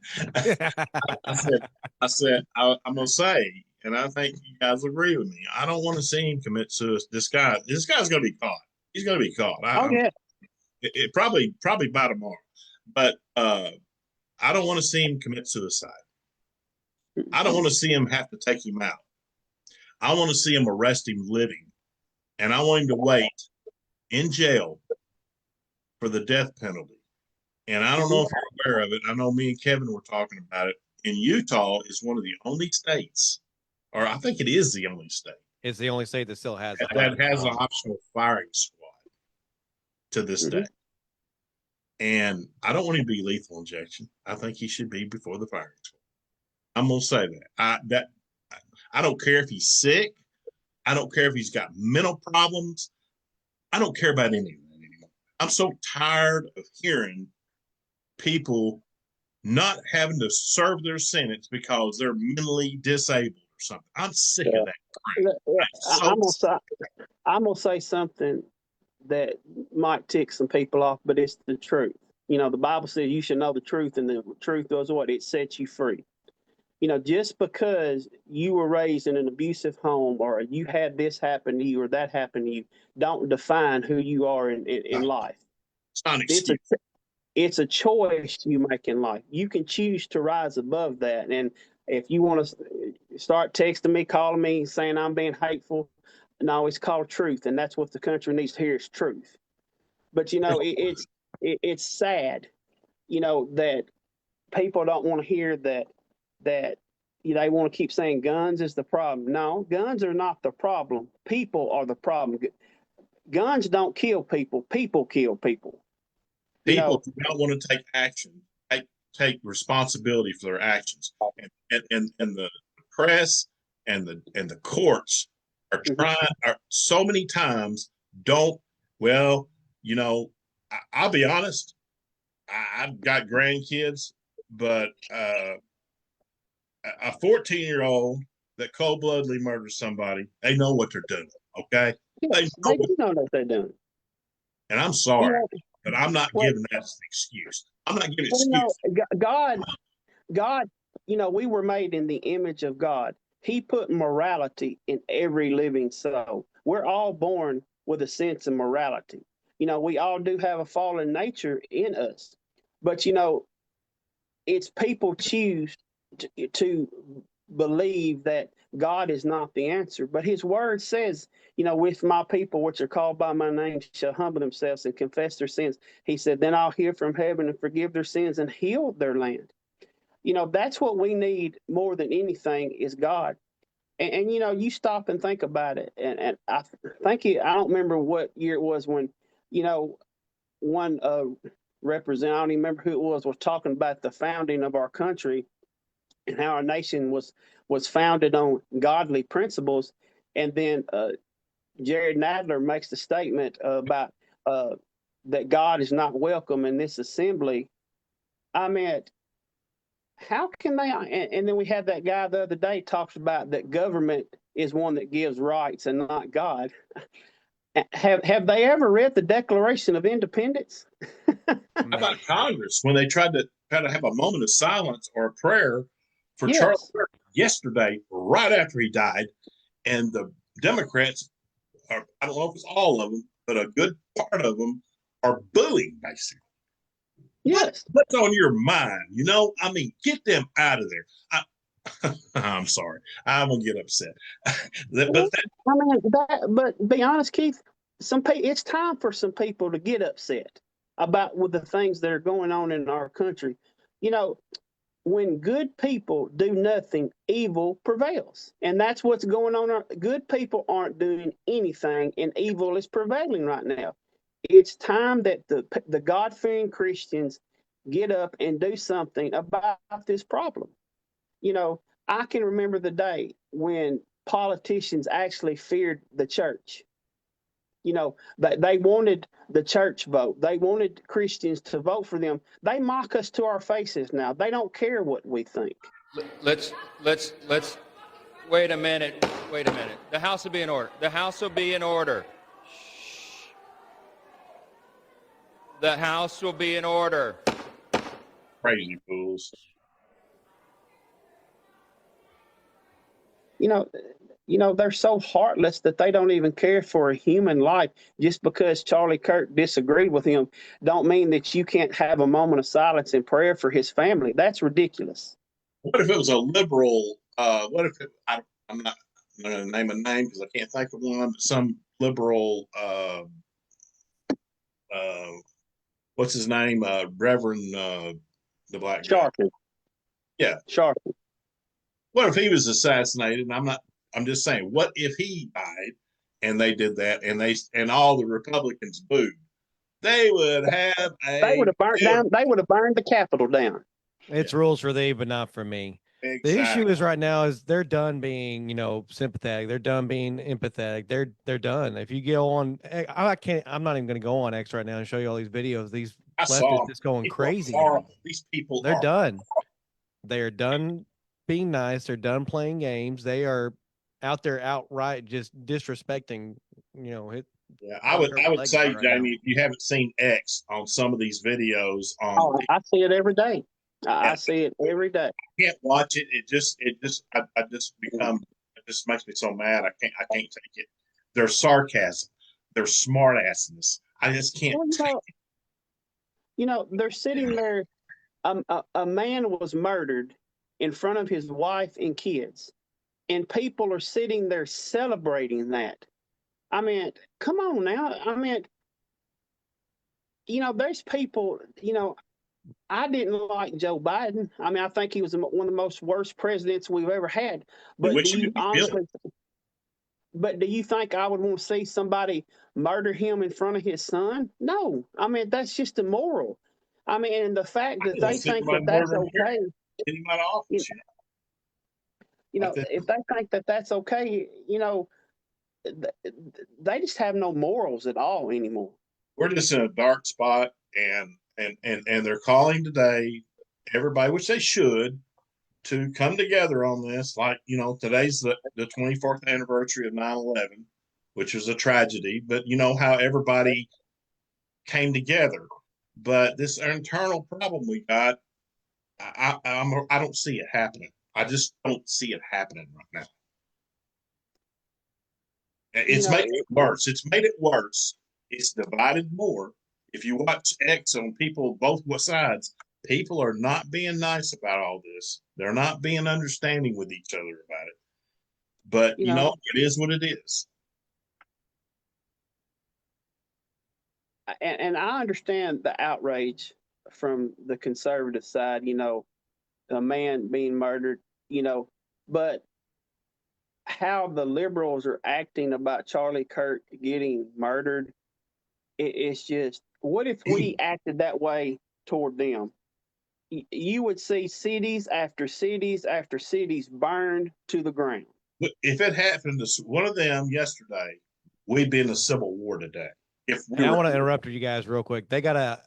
I said, I'm gonna say, and I think you guys agree with me. I don't want to see him commit suicide. This guy's gonna be caught. He's gonna be caught. Yeah. It probably by tomorrow. But I don't want to see him commit suicide. I don't want to see him have to take him out. I want to see him arrest him living, and I want him to wait in jail for the death penalty. And I don't know if you're aware of it. I know me and Kevin were talking about it. In Utah is one of the only states, or I think it is the only state. It's the only state that still has that has an optional firing squad to this day. And I don't want him to be lethal injection. I think he should be before the firing squad. I'm gonna say that. I don't care if he's sick. I don't care if he's got mental problems. I don't care about any of that anymore. I'm so tired of hearing people not having to serve their sentence because they're mentally disabled or something. I'm sick of that. I'm gonna say something that might tick some people off, but it's the truth. The Bible says you should know the truth, and the truth does what? It sets you free. Just because you were raised in an abusive home or you had this happen to you or that happen to you, don't define who you are in life. It's not an excuse. It's a choice you make in life. You can choose to rise above that. And if you want to start texting me, calling me, saying I'm being hateful, no, it's called truth. And that's what the country needs to hear is truth. But, it's sad, that people don't want to hear that they want to keep saying guns is the problem. No, guns are not the problem. People are the problem. Guns don't kill people. People kill people. You know, People do not want to take action, take responsibility for their actions, and the press and the courts are are so many times don't. Well, you know, I'll be honest. I've got grandkids, but a 14-year-old that cold-bloodedly murders somebody, they know what they're doing. Okay, yes, they do know what they're doing. and I'm sorry, You know, but I'm not well, giving that as an excuse. I'm not giving well, no, excuse. God, you know, we were made in the image of God. He put morality in every living soul. We're all born with a sense of morality. You know, we all do have a fallen nature in us. But, you know, it's people choose to believe that God is not the answer. But his word says, you know, with my people, which are called by my name, shall humble themselves and confess their sins. He said, then I'll hear from heaven and forgive their sins and heal their land. You know, that's what we need more than anything is God. And you know, you stop and think about it. And I think I don't remember what year it was when, you know, one representative, I don't even remember who it was talking about the founding of our country and how our nation was founded on godly principles. And then Jared Nadler makes the statement about that God is not welcome in this assembly. I mean, how can they? And then we had that guy the other day talks about that government is one that gives rights and not God. Have they ever read the Declaration of Independence? How about Congress when they tried to have a moment of silence or a prayer for Yes. Charles yesterday, right after he died, and the Democrats are, I don't know if it's all of them, but a good part of them are booing basically. Yes. What's on your mind? You know, I mean, get them out of there. I'm sorry. I'm gonna get upset. But be honest, Keith. It's time for some people to get upset about with the things that are going on in our country. You know, when good people do nothing, evil prevails, and that's what's going on. Good people aren't doing anything, and evil is prevailing right now. It's time that the God-fearing Christians get up and do something about this problem. You know, I can remember the day when politicians actually feared the church. You know, they wanted the church vote. They wanted Christians to vote for them. They mock us to our faces now. They don't care what we think. Let's wait a minute. Wait a minute. The House will be in order. The House will be in order. Shh. The House will be in order. Crazy fools. You know, they're so heartless that they don't even care for a human life. Just because Charlie Kirk disagreed with him don't mean that you can't have a moment of silence and prayer for his family. That's ridiculous. What if it was a liberal? What if I'm not going to name a name because I can't think of one, but some liberal, what's his name? Reverend, the black guy. Sharpton. Yeah. Sharpton. What if he was assassinated? And I'm just saying, what if he died and they did that and all the Republicans booed? They would have They would have burned down. They would have burned the Capitol down. It's rules for thee, but not for me. Exactly. The issue is right now is they're done being, you know, sympathetic. They're done being empathetic. They're done. If you go on, I'm not even going to go on X right now and show you all these videos. These leftists just going crazy. These people, they're done. They are done being nice. They're done playing games. They are out there outright just disrespecting, you know, Yeah, I would say, Jamie, if you haven't seen X on some of these videos I see it every day. I see it every day. I can't watch it. It just makes me so mad. I can't take it. Their sarcasm, their smart assness. I just can't take it. You know, they're sitting there. A man was murdered in front of his wife and kids, and people are sitting there celebrating that. I mean, come on now. I mean, you know, there's people, you know, I didn't like Joe Biden. I mean, I think he was one of the most worst presidents we've ever had. But But do you think I would want to see somebody murder him in front of his son? No. I mean, that's just immoral. I mean, and the fact that I they see think that somebody that's murdering okay, get him out of you, office. I think if they think that that's okay, they just have no morals at all anymore. we're just in a dark spot, and they're calling today, everybody, which they should, to come together on this. Like, today's the 24th anniversary of 9/11, which was a tragedy, but you know how everybody came together. But this internal problem we got, I don't see it happening. I just don't see it happening right now. It's making it worse. It's made it worse. It's divided more. If you watch X on people both sides, people are not being nice about all this. They're not being understanding with each other about it. But it is what it is. And I understand the outrage from the conservative side, a man being murdered, but how the liberals are acting about Charlie Kirk getting murdered, it's just, what if we acted that way toward them? You would see cities after cities after cities burned to the ground. If it happened to one of them yesterday, we'd be in a civil war today. I want to interrupt you guys real quick. They got a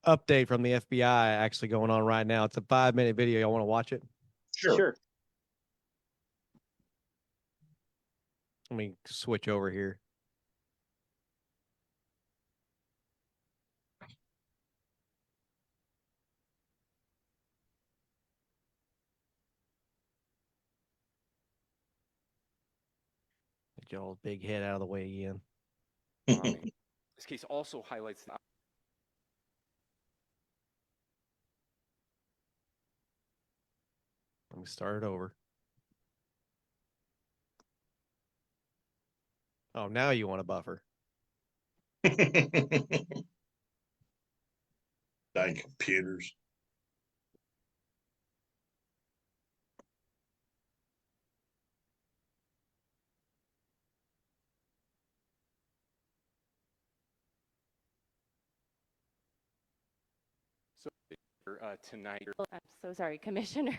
update from the FBI actually going on right now. It's a 5-minute video. Y'all want to watch it? Sure. Let me switch over here. Get y'all's big head out of the way again. This case also highlights the Let me start it over. Oh, now you want a buffer. Dang computers. tonight. I'm so sorry, Commissioner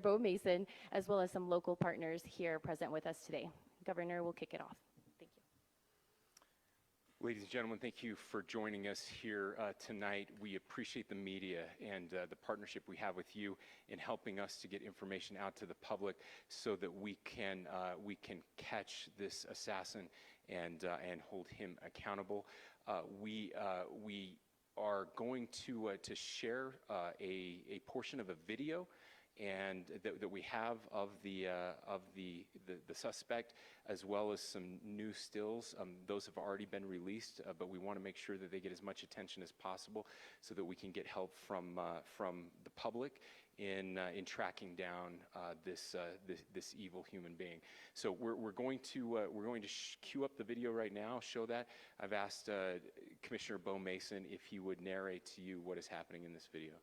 Bo Mason, as well as some local partners here present with us today. Governor will kick it off. Thank you. Ladies and gentlemen, thank you for joining us here tonight. We appreciate the media and the partnership we have with you in helping us to get information out to the public so that we can catch this assassin and hold him accountable. We are going to share a portion of a video and that we have of the suspect, as well as some new stills. Those have already been released, but we want to make sure that they get as much attention as possible so that we can get help from the public in tracking down this evil human being. So we're going to cue up the video right now. Show that. I've asked Commissioner Bo Mason if he would narrate to you what is happening in this video.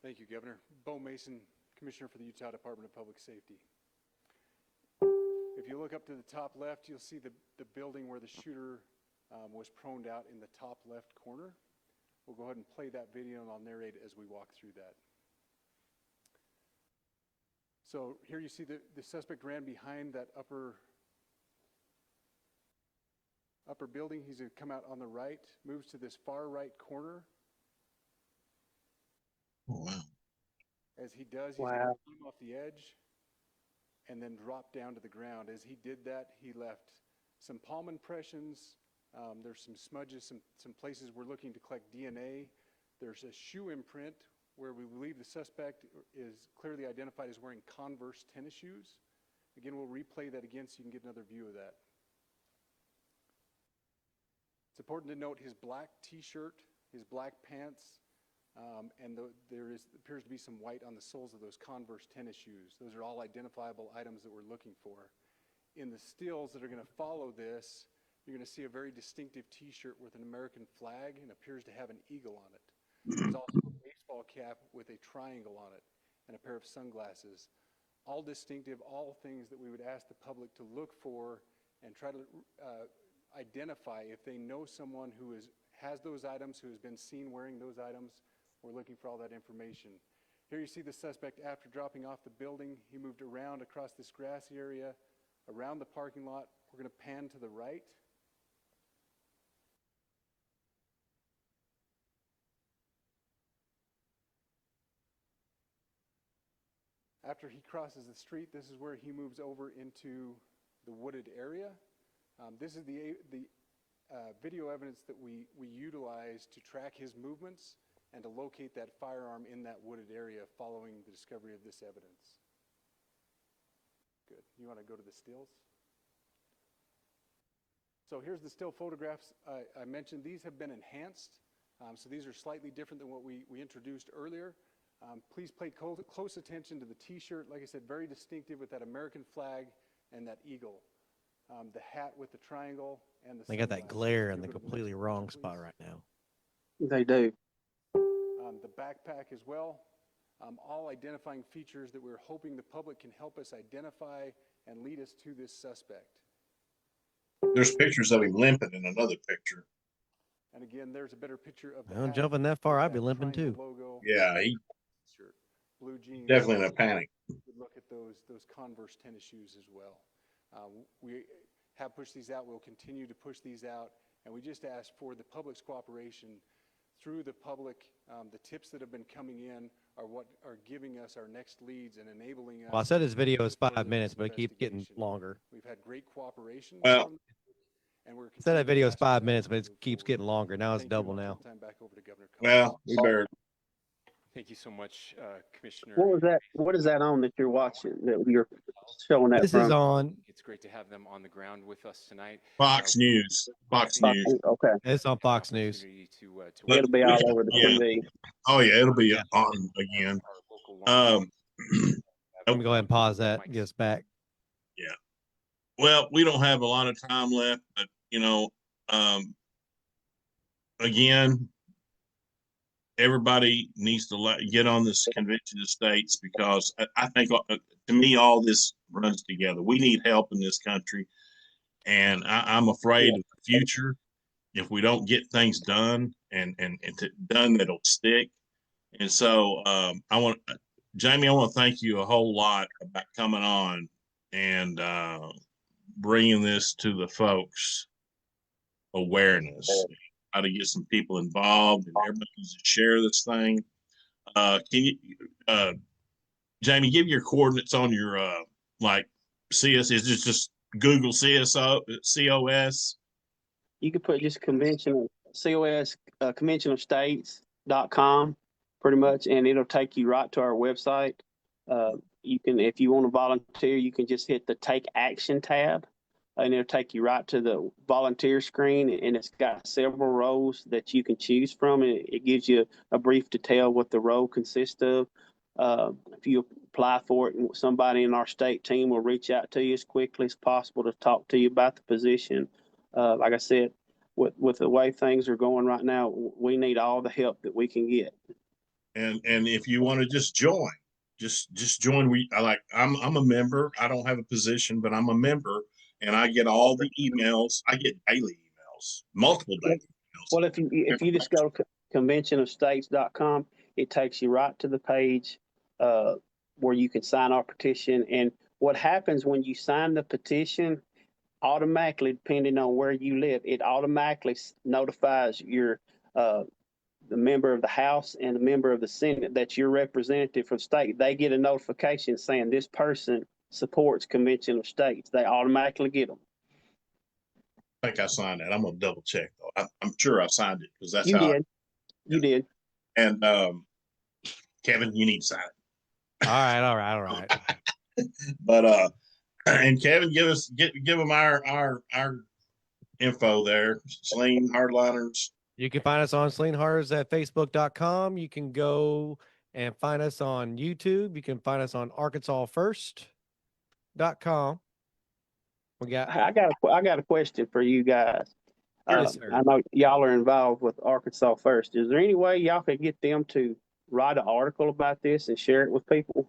Thank you, Governor. Bo Mason, Commissioner for the Utah Department of Public Safety. If you look up to the top left, you'll see the building where the shooter was proned out in the top left corner. We'll go ahead and play that video and I'll narrate as we walk through that. So here you see the suspect ran behind that upper building. He's going to come out on the right, moves to this far right corner. Oh, wow. As he does, he's going to climb off the edge and then drop down to the ground. As he did that, he left some palm impressions. There's some smudges, some places we're looking to collect DNA. There's a shoe imprint where we believe the suspect is clearly identified as wearing Converse tennis shoes. Again, we'll replay that again so you can get another view of that. It's important to note his black t-shirt, his black pants, and there appears to be some white on the soles of those Converse tennis shoes. Those are all identifiable items that we're looking for. In the stills that are going to follow this, you're going to see a very distinctive t-shirt with an American flag and appears to have an eagle on it. There's also a baseball cap with a triangle on it and a pair of sunglasses. all distinctive, all things that we would ask the public to look for and try to identify if they know someone who has those items, who has been seen wearing those items. We're looking for all that information. Here you see the suspect after dropping off the building. He moved around across this grassy area, around the parking lot. We're going to pan to the right. After he crosses the street, this is where he moves over into the wooded area. This is the video evidence that we utilize to track his movements and to locate that firearm in that wooded area following the discovery of this evidence. Good. You want to go to the stills? So here's the still photographs I mentioned. These have been enhanced. So these are slightly different than what we introduced earlier. Please pay close attention to the t-shirt. Like I said, very distinctive with that American flag and that eagle. The hat with the triangle and the They got that glare in the completely wrong spot right now. They do. The backpack as well. All identifying features that we're hoping the public can help us identify and lead us to this suspect. There's pictures of him limping in another picture. And again, there's a better picture of the Well, jumping that far, I'd be limping too. Logo. Yeah, he Blue jeans. definitely in a panic. Look at those Converse tennis shoes as well. We have pushed these out. We'll continue to push these out. And we just ask for the public's cooperation through the public. The tips that have been coming in are what are giving us our next leads and enabling us. Well, I said this video is 5 minutes, but it keeps getting longer. We've had great cooperation. Well, and we're I said that video is 5 minutes, but it keeps getting longer. Now it's double now. Back over to Governor well, we better. Thank you so much, Commissioner. What was that? What is that on that you're watching? That you're showing that This from? is on. It's great to have them on the ground with us tonight. Fox News. Fox News. Okay. It's on Fox News. It'll be all over the TV. Oh yeah, it'll be on again. Let me go ahead and pause that. Get us back. Yeah. Well, we don't have a lot of time left, but again, everybody needs to get on this convention of states, because I think, to me, all this runs together. We need help in this country, and I'm afraid of the future if we don't get things done and done that'll stick. And so Jamie, I want to thank you a whole lot about coming on and bringing this to the folks' awareness, how to get some people involved, and everybody needs to share this thing. Can you, Jamie, give your coordinates on your CS? Is it just Google COS? You could put just convention COS conventionofstates.com pretty much, and it'll take you right to our website. You can, if you want to volunteer, you can just hit the Take Action tab, and it'll take you right to the volunteer screen, and it's got several roles that you can choose from, and it gives you a brief detail what the role consists of. If you apply for it, and somebody in our state team will reach out to you as quickly as possible to talk to you about the position. Like I said, with the way things are going right now, we need all the help that we can get. And if you want to just join, just join. I'm a member. I don't have a position, but I'm a member, and I get all the emails. I get daily emails, multiple daily emails. Well, if you just go to conventionofstates.com, it takes you right to the page where you can sign our petition. And what happens when you sign the petition, automatically, depending on where you live, it automatically notifies your the member of the House and the member of the Senate that you're representative for the state. They get a notification saying this person supports Convention of States. They automatically get them. I think I signed that. I'm gonna double check though. I'm sure I signed it, because that's You how did. You did. And Kevin, you need to sign it. All right. But and Kevin, give them our info there. Saline Hardliners. You can find us on Saline Hardliners at Facebook.com. You can go and find us on YouTube. You can find us on ArkansasFirst.com. I got a question for you guys. Yes, sir. I know y'all are involved with Arkansas First. Is there any way y'all could get them to write an article about this and share it with people?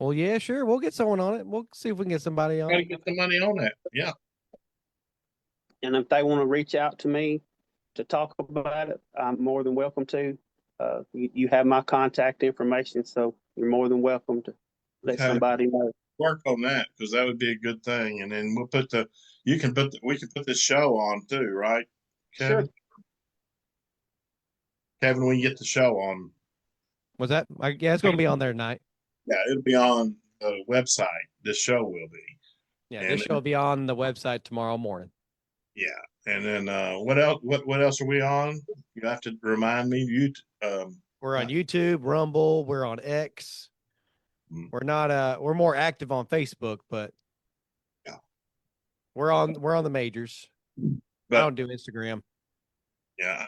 Well, yeah, sure. We'll get someone on it. We'll see if we can get somebody on. Gotta get the money on that. Yeah. And if they want to reach out to me to talk about it, I'm more than welcome to. You have my contact information, so you're more than welcome to let Okay. somebody know. Work on that, because that would be a good thing. And then we'll put we can put this show on too, right, Kevin? Sure. Kevin, we can get the show on. Was that? Yeah, it's going to be on there tonight. Yeah, it'll be on the website. This show will be. Yeah, And this show will be on the website tomorrow morning. yeah. And then what else? What else are we on? You have to remind me. We're on YouTube, Rumble. We're on X. We're not. We're more active on Facebook, but yeah, we're on the majors. But, I don't do Instagram. Yeah,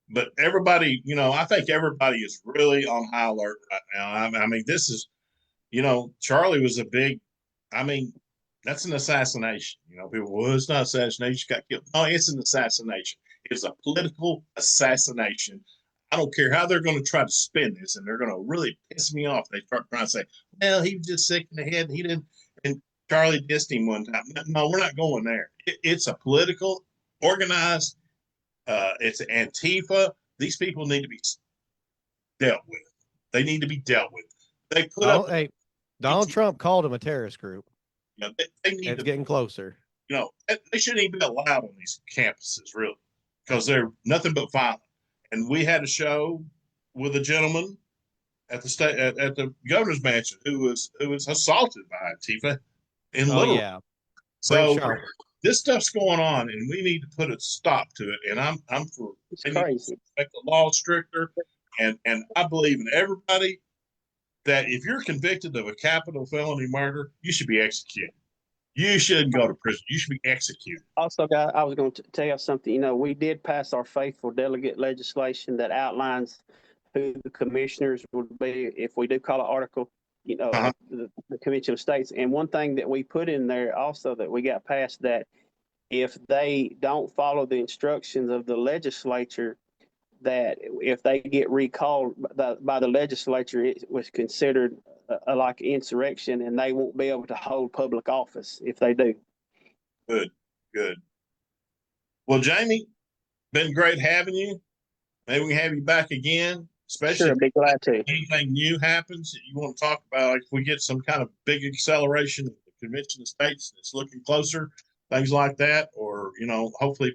but everybody, I think everybody is really on high alert right now. I mean, this is, Charlie was a big. I mean, that's an assassination. People, well, it's not assassination. Got killed. No, it's an assassination. It's a political assassination. I don't care how they're going to try to spin this, and they're going to really piss me off. They start trying to say, well, he was just sick in the head. He didn't, and Charlie dissed him one time. No, we're not going there. It's a political, organized, it's Antifa. These people need to be dealt with. They need to be dealt with. They put up. Hey, Donald Trump called them a terrorist group. They need it's getting closer. They shouldn't even be allowed on these campuses, really, because they're nothing but violent. And we had a show with a gentleman at the governor's mansion who was assaulted by Antifa in Little. Yeah. So this stuff's going on, and we need to put a stop to it. And I'm for crazy. Make the law stricter, and I believe in everybody that if you're convicted of a capital felony murder, you should be executed. You shouldn't go to prison. You should be executed. Also, guys, I was going to tell you something. We did pass our faithful delegate legislation that outlines who the commissioners would be if we do call an article, the Convention of States. And one thing that we put in there also that we got passed, that if they don't follow the instructions of the legislature, that if they get recalled by the legislature, it was considered like insurrection, and they won't be able to hold public office if they do. Good. Well, Jamie, been great having you. Maybe we can have you back again, especially sure, I'd be glad to. If anything new happens that you want to talk about, like if we get some kind of big acceleration of the Convention of States that's looking closer, things like that, or, hopefully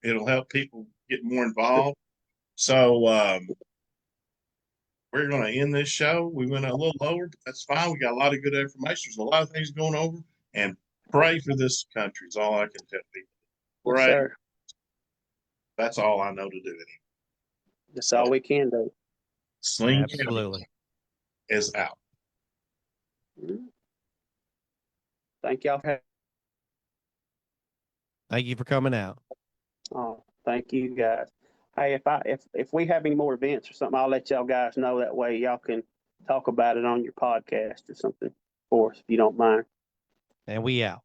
it'll help people get more involved. So we're going to end this show. We went a little lower, but that's fine. We got a lot of good information. There's a lot of things going over, and pray for this country is all I can tell people. Yes, sir. That's all I know to do. That's all we can do. Saline Absolutely. is out. Thank y'all. Thank you for coming out. Oh, thank you guys. Hey, if we have any more events or something, I'll let y'all guys know. That way y'all can talk about it on your podcast or something for us, if you don't mind. And we out.